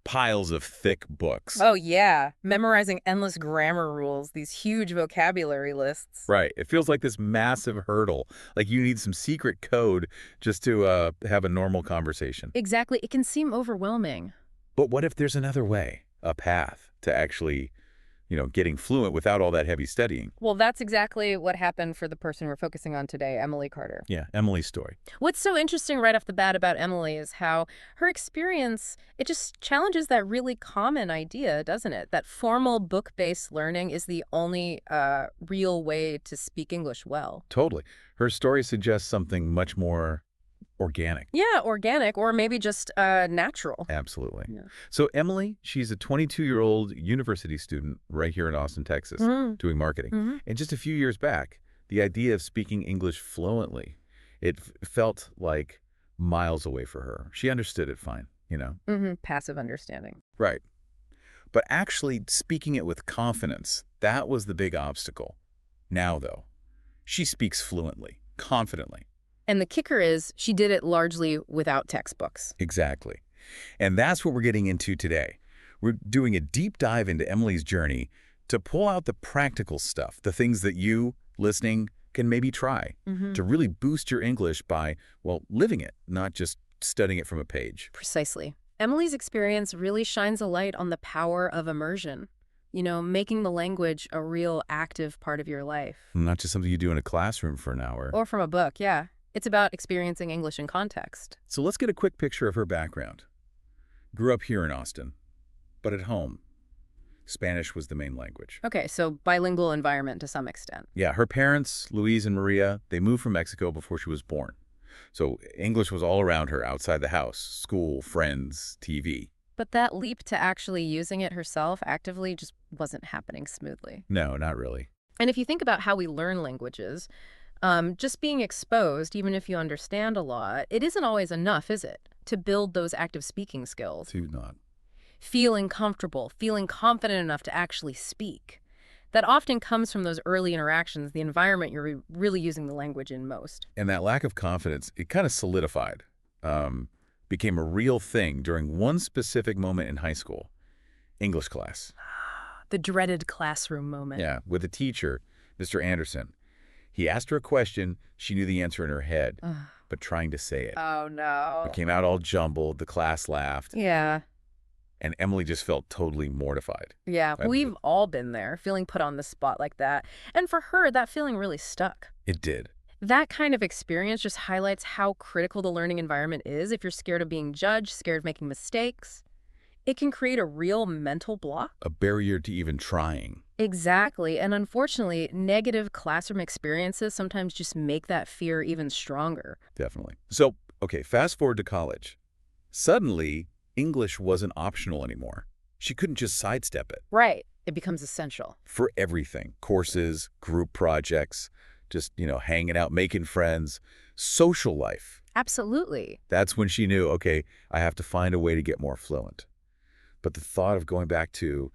Speaker 2: piles of thick books.
Speaker 1: Oh, yeah. Memorizing endless grammar rules, these huge vocabulary lists.
Speaker 2: Right. It feels like this massive hurdle. Like you need some secret code just to have a normal conversation.
Speaker 1: Exactly. It can seem overwhelming.
Speaker 2: But what if there's another way, a path to actually, getting fluent without all that heavy studying?
Speaker 1: Well, that's exactly what happened for the person we're focusing on today, Emily Carter.
Speaker 2: Yeah, Emily's story.
Speaker 1: What's so interesting right off the bat about Emily is how her experience, it just challenges that really common idea, doesn't it? That formal book-based learning is the only real way to speak English well.
Speaker 2: Totally. Her story suggests something much more organic.
Speaker 1: Yeah, organic or maybe just natural.
Speaker 2: Absolutely.
Speaker 1: Yeah.
Speaker 2: So Emily, she's a 22-year-old university student right here in Austin, Texas, doing marketing. And just a few years back, the idea of speaking English fluently, it felt like miles away for her. She understood it fine.
Speaker 1: Passive understanding.
Speaker 2: Right. But actually speaking it with confidence, that was the big obstacle. Now, though, she speaks fluently, confidently.
Speaker 1: And the kicker is she did it largely without textbooks.
Speaker 2: Exactly. And that's what we're getting into today. We're doing a deep dive into Emily's journey to pull out the practical stuff, the things that you, listening, can maybe try to really boost your English by, well, living it, not just studying it from a page.
Speaker 1: Precisely. Emily's experience really shines a light on the power of immersion. Making the language a real active part of your life.
Speaker 2: Not just something you do in a classroom for an hour.
Speaker 1: Or from a book, yeah. It's about experiencing English in context.
Speaker 2: So let's get a quick picture of her background. Grew up here in Austin, but at home, Spanish was the main language.
Speaker 1: Okay, so bilingual environment to some extent.
Speaker 2: Yeah, her parents, Louise and Maria, they moved from Mexico before she was born. So English was all around her, outside the house, school, friends, TV.
Speaker 1: But that leap to actually using it herself actively just wasn't happening smoothly.
Speaker 2: No, not really.
Speaker 1: And if you think about how we learn languages, just being exposed, even if you understand a lot, it isn't always enough, is it? To build those active speaking skills.
Speaker 2: To not.
Speaker 1: Feeling comfortable, feeling confident enough to actually speak. That often comes from those early interactions, the environment you're really using the language in most.
Speaker 2: And that lack of confidence, it kind of solidified, became a real thing during one specific moment in high school, English class.
Speaker 1: The dreaded classroom moment.
Speaker 2: Yeah, with a teacher, Mr. Anderson. He asked her a question. She knew the answer in her head, but trying to say it.
Speaker 1: Oh, no.
Speaker 2: It came out all jumbled. The class laughed.
Speaker 1: Yeah.
Speaker 2: And Emily just felt totally mortified.
Speaker 1: Yeah, we've all been there, feeling put on the spot like that. And for her, that feeling really stuck.
Speaker 2: It did.
Speaker 1: That kind of experience just highlights how critical the learning environment is. If you're scared of being judged, scared of making mistakes, it can create a real mental block.
Speaker 2: A barrier to even trying.
Speaker 1: Exactly. And unfortunately, negative classroom experiences sometimes just make that fear even stronger.
Speaker 2: Definitely. So, okay, fast forward to college. Suddenly, English wasn't optional anymore. She couldn't just sidestep it.
Speaker 1: Right. It becomes essential.
Speaker 2: For everything. Courses, group projects, just, hanging out, making friends, social life.
Speaker 1: Absolutely.
Speaker 2: That's when she knew, okay, I have to find a way to get more fluent. But the thought of going back to,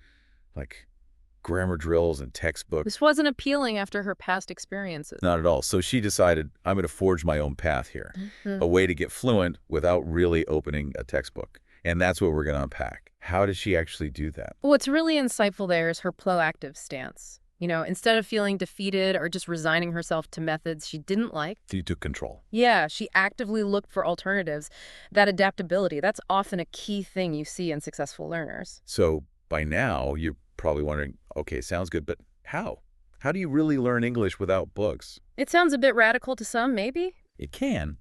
Speaker 2: grammar drills and textbooks.
Speaker 1: This wasn't appealing after her past experiences.
Speaker 2: Not at all. So she decided, I'm going to forge my own path here. A way to get fluent without really opening a textbook. And that's what we're going to unpack. How did she actually do that?
Speaker 1: What's really insightful there is her proactive stance. Instead of feeling defeated or just resigning herself to methods she didn't like.
Speaker 2: She took control.
Speaker 1: Yeah, she actively looked for alternatives. That adaptability, that's often a key thing you see in successful learners.
Speaker 2: So by now, you're probably wondering, okay, sounds good, but how? How do you really learn English without books?
Speaker 1: It sounds a bit radical to some, maybe?
Speaker 2: It can,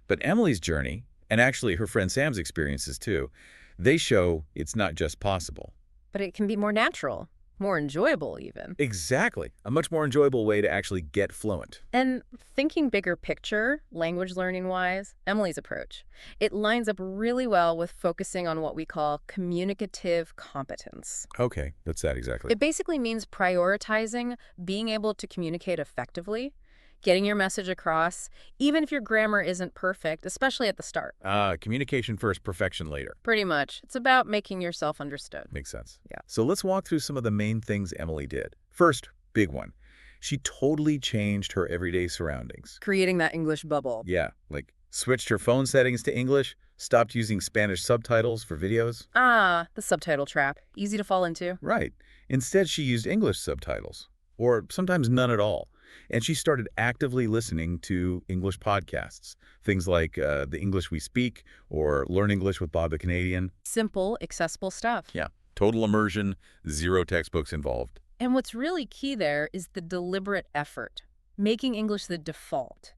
Speaker 2: but Emily's journey, and actually her friend Sam's experiences too, they show it's not just possible.
Speaker 1: But it can be more natural, more enjoyable even.
Speaker 2: Exactly. A much more enjoyable way to actually get fluent.
Speaker 1: And thinking bigger picture, language learning-wise, Emily's approach, it lines up really well with focusing on what we call communicative competence.
Speaker 2: Okay, that's that exactly.
Speaker 1: It basically means prioritizing being able to communicate effectively, getting your message across, even if your grammar isn't perfect, especially at the start.
Speaker 2: Communication first, perfection later.
Speaker 1: Pretty much. It's about making yourself understood.
Speaker 2: Makes sense.
Speaker 1: Yeah.
Speaker 2: So let's walk through some of the main things Emily did. First, big one. She totally changed her everyday surroundings.
Speaker 1: Creating that English bubble.
Speaker 2: Yeah, like switched her phone settings to English, stopped using Spanish subtitles for videos.
Speaker 1: The subtitle trap. Easy to fall into.
Speaker 2: Right. Instead, she used English subtitles, or sometimes none at all. And she started actively listening to English podcasts, things like The English We Speak or Learn English with Bob the Canadian.
Speaker 1: Simple, accessible stuff.
Speaker 2: Yeah, total immersion, zero textbooks involved.
Speaker 1: And what's really key there is the deliberate effort, making English the default.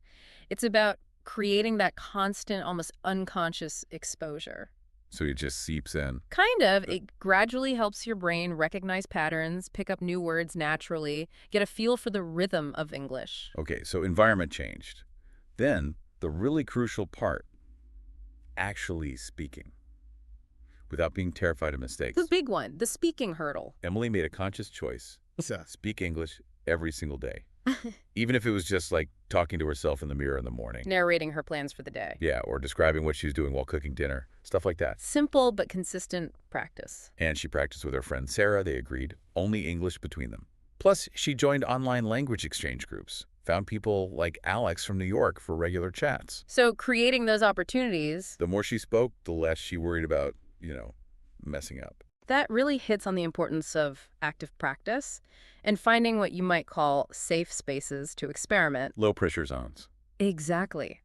Speaker 1: It's about creating that constant, almost unconscious exposure.
Speaker 2: So it just seeps in.
Speaker 1: Kind of. It gradually helps your brain recognize patterns, pick up new words naturally, get a feel for the rhythm of English.
Speaker 2: Okay, so environment changed. Then, the really crucial part, actually speaking, without being terrified of mistakes.
Speaker 1: The big one, the speaking hurdle.
Speaker 2: Emily made a conscious choice. Speak English every single day. Even if it was just like talking to herself in the mirror in the morning.
Speaker 1: Narrating her plans for the day.
Speaker 2: Yeah, or describing what she was doing while cooking dinner. Stuff like that.
Speaker 1: Simple but consistent practice.
Speaker 2: And she practiced with her friend Sarah. They agreed only English between them. Plus, she joined online language exchange groups. Found people like Alex from New York for regular chats.
Speaker 1: So creating those opportunities,
Speaker 2: The more she spoke, the less she worried about, messing up.
Speaker 1: that really hits on the importance of active practice and finding what you might call safe spaces to experiment.
Speaker 2: Low pressure zones.
Speaker 1: Exactly.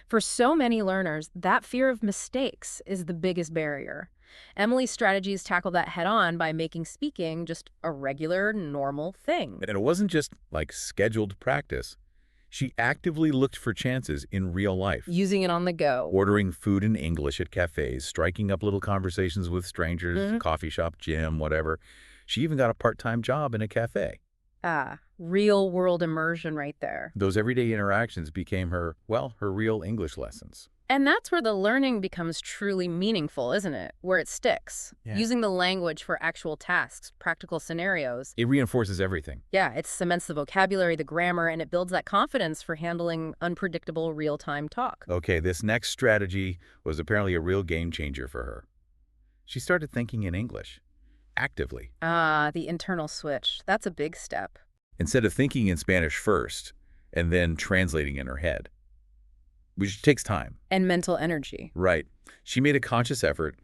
Speaker 1: For so many learners, that fear of mistakes is the biggest barrier. Emily's strategies tackle that head on by making speaking just a regular, normal thing.
Speaker 2: And it wasn't just like scheduled practice. She actively looked for chances in real life.
Speaker 1: Using it on the go.
Speaker 2: Ordering food in English at cafes, striking up little conversations with strangers, coffee shop, gym, whatever. She even got a part-time job in a cafe.
Speaker 1: Real world immersion right there.
Speaker 2: Those everyday interactions became her real English lessons.
Speaker 1: And that's where the learning becomes truly meaningful, isn't it? Where it sticks.
Speaker 2: Yeah.
Speaker 1: Using the language for actual tasks, practical scenarios.
Speaker 2: It reinforces everything.
Speaker 1: Yeah, it cements the vocabulary, the grammar, and it builds that confidence for handling unpredictable real-time talk.
Speaker 2: Okay, this next strategy was apparently a real game changer for her. She started thinking in English, actively.
Speaker 1: The internal switch. That's a big step.
Speaker 2: Instead of thinking in Spanish first and then translating in her head, which takes time.
Speaker 1: And mental energy.
Speaker 2: Right. She made a conscious effort,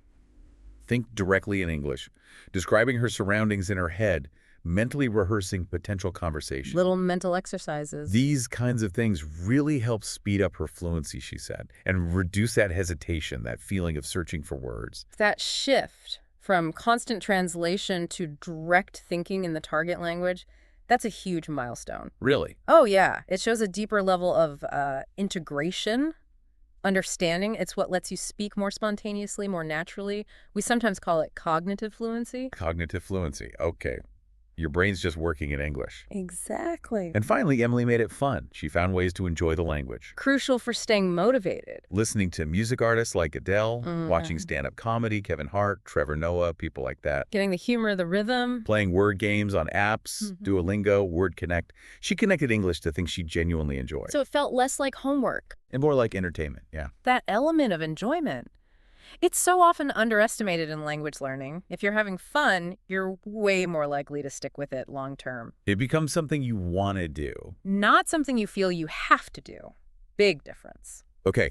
Speaker 2: think directly in English, describing her surroundings in her head, mentally rehearsing potential conversation.
Speaker 1: Little mental exercises.
Speaker 2: These kinds of things really help speed up her fluency, she said, and reduce that hesitation, that feeling of searching for words.
Speaker 1: That shift from constant translation to direct thinking in the target language, that's a huge milestone.
Speaker 2: Really?
Speaker 1: Oh, yeah. It shows a deeper level of integration, understanding. It's what lets you speak more spontaneously, more naturally. We sometimes call it cognitive fluency.
Speaker 2: Cognitive fluency. Okay. Your brain's just working in English.
Speaker 1: Exactly.
Speaker 2: And finally, Emily made it fun. She found ways to enjoy the language.
Speaker 1: Crucial for staying motivated.
Speaker 2: Listening to music artists like Adele, watching stand-up comedy, Kevin Hart, Trevor Noah, people like that.
Speaker 1: Getting the humor, the rhythm.
Speaker 2: Playing word games on apps, Duolingo, Word Connect. She connected English to things she genuinely enjoyed.
Speaker 1: So it felt less like homework.
Speaker 2: And more like entertainment, yeah.
Speaker 1: That element of enjoyment. It's so often underestimated in language learning. If you're having fun, you're way more likely to stick with it long term.
Speaker 2: It becomes something you want to do.
Speaker 1: Not something you feel you have to do. Big difference.
Speaker 2: Okay,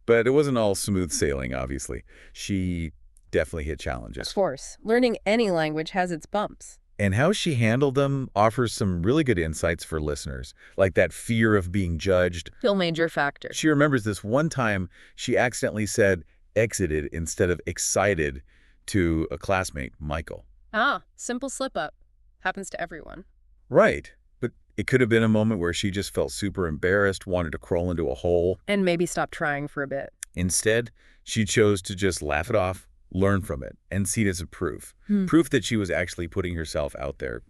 Speaker 2: but it wasn't all smooth sailing, obviously. She definitely hit challenges.
Speaker 1: Of course, learning any language has its bumps.
Speaker 2: And how she handled them offers some really good insights for listeners, like that fear of being judged.
Speaker 1: Still major factor.
Speaker 2: She remembers this one time she accidentally said exited instead of excited to a classmate, Michael.
Speaker 1: Ah, simple slip-up. Happens to everyone.
Speaker 2: Right. But it could have been a moment where she just felt super embarrassed, wanted to crawl into a hole.
Speaker 1: And maybe stop trying for a bit.
Speaker 2: Instead, she chose to just laugh it off, learn from it, and see it as a proof. Proof that she was actually putting herself out there,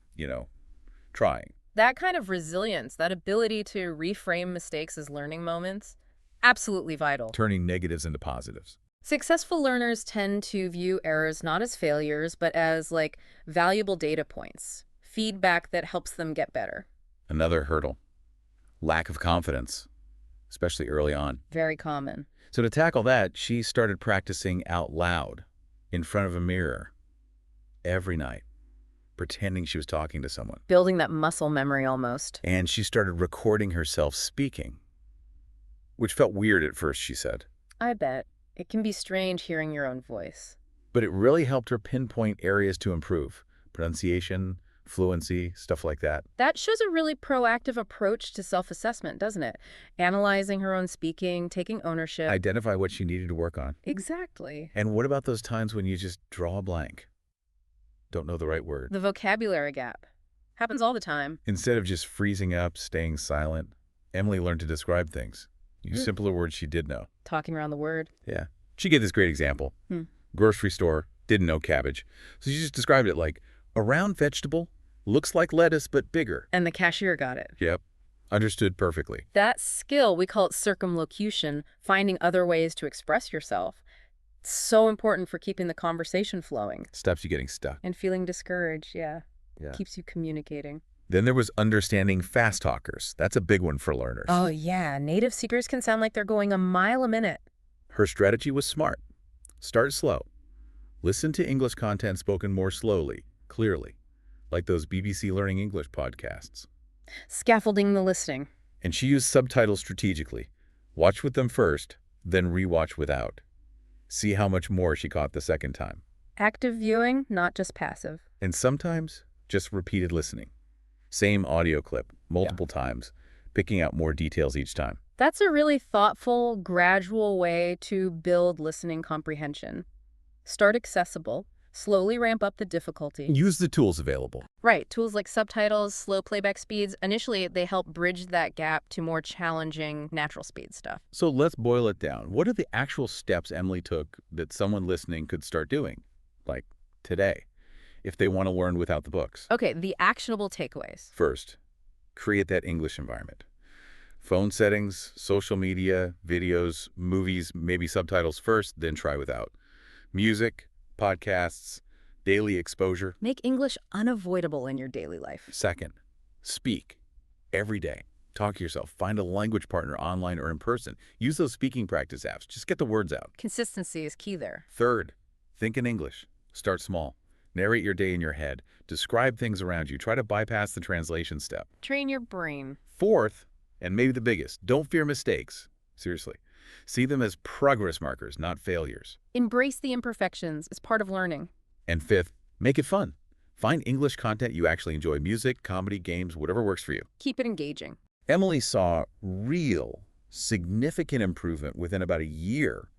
Speaker 2: trying.
Speaker 1: That kind of resilience, that ability to reframe mistakes as learning moments, absolutely vital.
Speaker 2: Turning negatives into positives.
Speaker 1: Successful learners tend to view errors not as failures, but as, like, valuable data points, feedback that helps them get better.
Speaker 2: Another hurdle. Lack of confidence, especially early on.
Speaker 1: Very common.
Speaker 2: So to tackle that, she started practicing out loud in front of a mirror every night, pretending she was talking to someone.
Speaker 1: Building that muscle memory almost.
Speaker 2: And she started recording herself speaking, which felt weird at first, she said.
Speaker 1: I bet. It can be strange hearing your own voice.
Speaker 2: But it really helped her pinpoint areas to improve. Pronunciation, fluency, stuff like that.
Speaker 1: That shows a really proactive approach to self-assessment, doesn't it? Analyzing her own speaking, taking ownership.
Speaker 2: Identify what she needed to work on.
Speaker 1: Exactly.
Speaker 2: And what about those times when you just draw a blank? Don't know the right word.
Speaker 1: The vocabulary gap. Happens all the time.
Speaker 2: Instead of just freezing up, staying silent, Emily learned to describe things. Use simpler words she did know.
Speaker 1: Talking around the word.
Speaker 2: Yeah. She gave this great example. Grocery store, didn't know cabbage. So she just described it like, a round vegetable, looks like lettuce but bigger.
Speaker 1: And the cashier got it.
Speaker 2: Yep. Understood perfectly.
Speaker 1: That skill, we call it circumlocution, finding other ways to express yourself. It's so important for keeping the conversation flowing.
Speaker 2: Stops you getting stuck.
Speaker 1: And feeling discouraged, yeah.
Speaker 2: Yeah.
Speaker 1: Keeps you communicating.
Speaker 2: Then there was understanding fast talkers. That's a big one for learners.
Speaker 1: Oh, yeah. Native speakers can sound like they're going a mile a minute.
Speaker 2: Her strategy was smart. Start slow. Listen to English content spoken more slowly, clearly, like those BBC Learning English podcasts.
Speaker 1: Scaffolding the listening.
Speaker 2: And she used subtitles strategically. Watch with them first, then rewatch without. See how much more she caught the second time.
Speaker 1: Active viewing, not just passive.
Speaker 2: And sometimes, just repeated listening. Same audio clip, multiple times, picking out more details each time.
Speaker 1: That's a really thoughtful, gradual way to build listening comprehension. Start accessible, slowly ramp up the difficulty.
Speaker 2: Use the tools available.
Speaker 1: Right, tools like subtitles, slow playback speeds, initially they help bridge that gap to more challenging natural speed stuff.
Speaker 2: So let's boil it down. What are the actual steps Emily took that someone listening could start doing, like today, if they want to learn without the books?
Speaker 1: Okay, the actionable takeaways.
Speaker 2: First, create that English environment. Phone settings, social media, videos, movies, maybe subtitles first, then try without. Music, podcasts, daily exposure.
Speaker 1: Make English unavoidable in your daily life.
Speaker 2: Second, speak every day. Talk to yourself. Find a language partner online or in person. Use those speaking practice apps. Just get the words out.
Speaker 1: Consistency is key there.
Speaker 2: Third, think in English. Start small. Narrate your day in your head. Describe things around you. Try to bypass the translation step.
Speaker 1: Train your brain.
Speaker 2: Fourth, and maybe the biggest, don't fear mistakes. Seriously. See them as progress markers, not failures.
Speaker 1: Embrace the imperfections as part of learning.
Speaker 2: And fifth, make it fun. Find English content you actually enjoy. Music, comedy, games, whatever works for you.
Speaker 1: Keep it engaging.
Speaker 2: Emily saw real, significant improvement within about a year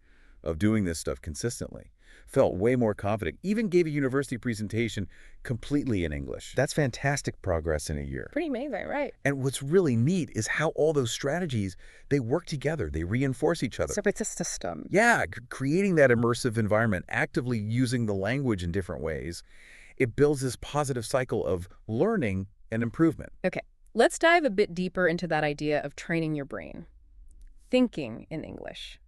Speaker 2: of doing this stuff consistently. Felt way more confident, even gave a university presentation completely in English. That's fantastic progress in a year.
Speaker 1: Pretty amazing, right?
Speaker 2: And what's really neat is how all those strategies, they work together. They reinforce each other.
Speaker 1: So it's a system.
Speaker 2: Yeah, creating that immersive environment, actively using the language in different ways, it builds this positive cycle of learning and improvement.
Speaker 1: Okay, let's dive a bit deeper into that idea of training your brain. Thinking in English.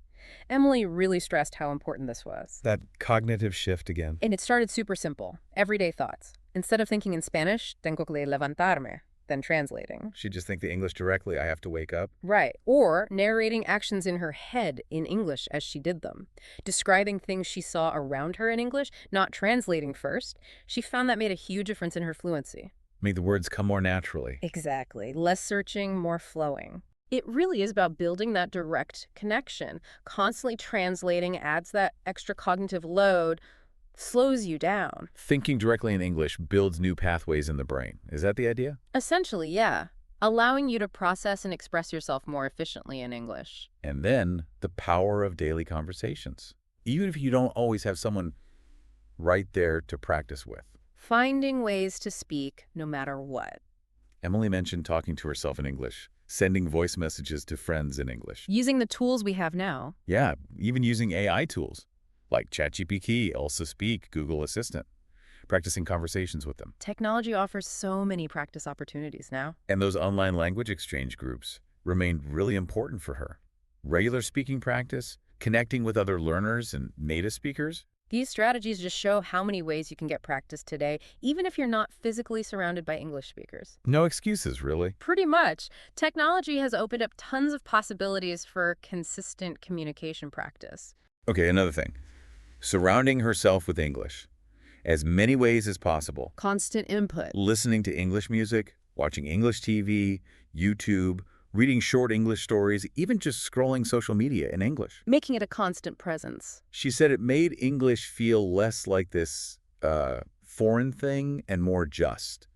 Speaker 1: Emily really stressed how important this was.
Speaker 2: That cognitive shift again.
Speaker 1: And it started super simple. Everyday thoughts. Instead of thinking in Spanish, tengo que levantarme, then translating.
Speaker 2: She'd just think the English directly, I have to wake up.
Speaker 1: Right. Or narrating actions in her head in English as she did them. Describing things she saw around her in English, not translating first. She found that made a huge difference in her fluency.
Speaker 2: Made the words come more naturally.
Speaker 1: Exactly. Less searching, more flowing. It really is about building that direct connection. Constantly translating adds that extra cognitive load. slows you down.
Speaker 2: Thinking directly in English builds new pathways in the brain. Is that the idea?
Speaker 1: Essentially, yeah, allowing you to process and express yourself more efficiently in English.
Speaker 2: And then the power of daily conversations. Even if you don't always have someone right there to practice with.
Speaker 1: Finding ways to speak no matter what.
Speaker 2: Emily mentioned talking to herself in English, sending voice messages to friends in English.
Speaker 1: Using the tools we have now.
Speaker 2: Yeah, even using AI tools like ChatGPT, also Speak, Google Assistant, practicing conversations with them.
Speaker 1: Technology offers so many practice opportunities now.
Speaker 2: And those online language exchange groups remained really important for her. Regular speaking practice, connecting with other learners and native speakers.
Speaker 1: These strategies just show how many ways you can get practice today, even if you're not physically surrounded by English speakers.
Speaker 2: No excuses, really.
Speaker 1: Pretty much. Technology has opened up tons of possibilities for consistent communication practice.
Speaker 2: Okay, another thing. Surrounding herself with English. As many ways as possible.
Speaker 1: Constant input.
Speaker 2: Listening to English music, watching English TV, YouTube, reading short English stories, even just scrolling social media in English.
Speaker 1: Making it a constant presence.
Speaker 2: She said it made English feel less like this foreign thing and more just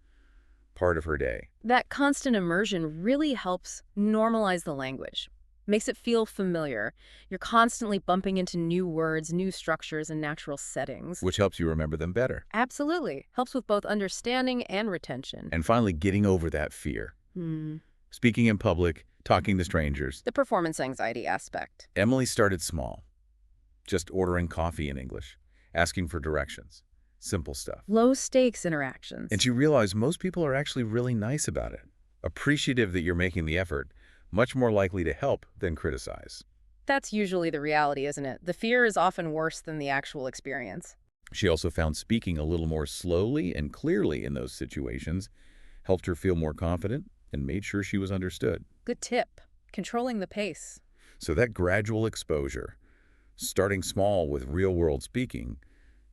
Speaker 2: part of her day.
Speaker 1: That constant immersion really helps normalize the language. Makes it feel familiar. You're constantly bumping into new words, new structures, and natural settings.
Speaker 2: Which helps you remember them better.
Speaker 1: Absolutely. Helps with both understanding and retention.
Speaker 2: And finally, getting over that fear. Speaking in public, talking to strangers.
Speaker 1: The performance anxiety aspect.
Speaker 2: Emily started small. Just ordering coffee in English, asking for directions. Simple stuff.
Speaker 1: Low-stakes interactions.
Speaker 2: And she realized most people are actually really nice about it. Appreciative that you're making the effort. Much more likely to help than criticize.
Speaker 1: That's usually the reality, isn't it? The fear is often worse than the actual experience.
Speaker 2: She also found speaking a little more slowly and clearly in those situations helped her feel more confident and made sure she was understood.
Speaker 1: Good tip. Controlling the pace.
Speaker 2: So that gradual exposure, starting small with real-world speaking,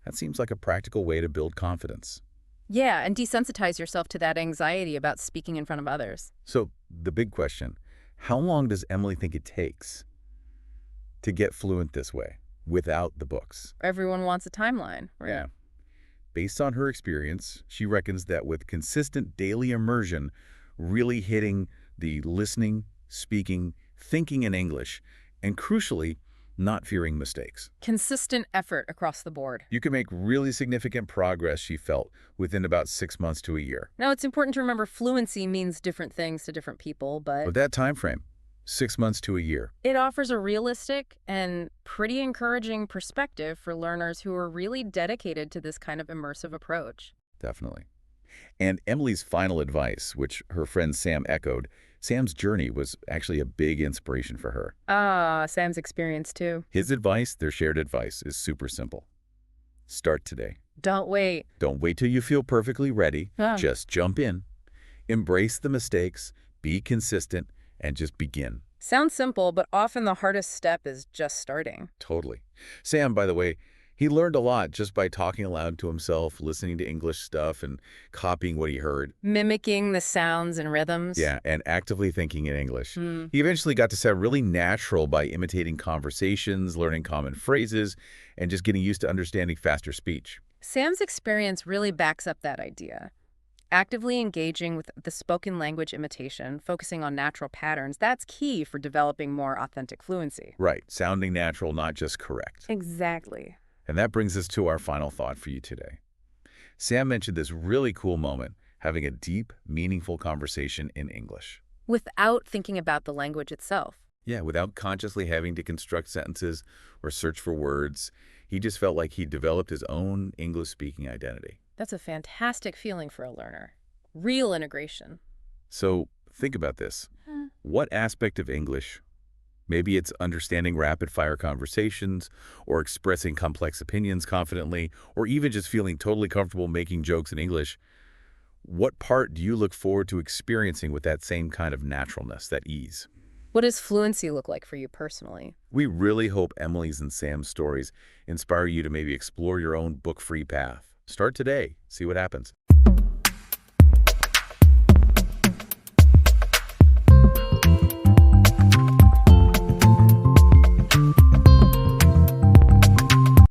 Speaker 2: that seems like a practical way to build confidence.
Speaker 1: Yeah, and desensitize yourself to that anxiety about speaking in front of others.
Speaker 2: So the big question, how long does Emily think it takes to get fluent this way without the books?
Speaker 1: Everyone wants a timeline, right?
Speaker 2: Yeah. Based on her experience, she reckons that with consistent daily immersion, really hitting the listening, speaking, thinking in English, and crucially, not fearing mistakes.
Speaker 1: Consistent effort across the board.
Speaker 2: You can make really significant progress, she felt, within about 6 months to a year.
Speaker 1: Now, it's important to remember fluency means different things to different people, but
Speaker 2: With that time frame, 6 months to a year.
Speaker 1: it offers a realistic and pretty encouraging perspective for learners who are really dedicated to this kind of immersive approach.
Speaker 2: Definitely. And Emily's final advice, which her friend Sam echoed, Sam's journey was actually a big inspiration for her.
Speaker 1: Ah, Sam's experience too.
Speaker 2: His advice, their shared advice, is super simple. Start today.
Speaker 1: Don't wait.
Speaker 2: Don't wait till you feel perfectly ready.
Speaker 1: Ah.
Speaker 2: Just jump in. Embrace the mistakes, be consistent, and just begin.
Speaker 1: Sounds simple, but often the hardest step is just starting.
Speaker 2: Totally. Sam, by the way, he learned a lot just by talking aloud to himself, listening to English stuff, and copying what he heard.
Speaker 1: Mimicking the sounds and rhythms.
Speaker 2: Yeah, and actively thinking in English.
Speaker 1: Hmm.
Speaker 2: He eventually got to sound really natural by imitating conversations, learning common phrases, and just getting used to understanding faster speech.
Speaker 1: Sam's experience really backs up that idea. Actively engaging with the spoken language imitation, focusing on natural patterns, that's key for developing more authentic fluency.
Speaker 2: Right, sounding natural, not just correct.
Speaker 1: Exactly.
Speaker 2: And that brings us to our final thought for you today. Sam mentioned this really cool moment, having a deep, meaningful conversation in English.
Speaker 1: Without thinking about the language itself.
Speaker 2: Yeah, without consciously having to construct sentences or search for words, he just felt like he developed his own English-speaking identity.
Speaker 1: That's a fantastic feeling for a learner. Real integration.
Speaker 2: So think about this. What aspect of English, maybe it's understanding rapid-fire conversations or expressing complex opinions confidently, or even just feeling totally comfortable making jokes in English, what part do you look forward to experiencing with that same kind of naturalness, that ease?
Speaker 1: What does fluency look like for you personally?
Speaker 2: We really hope Emily's and Sam's stories inspire you to maybe explore your own book-free path. Start today. See what happens.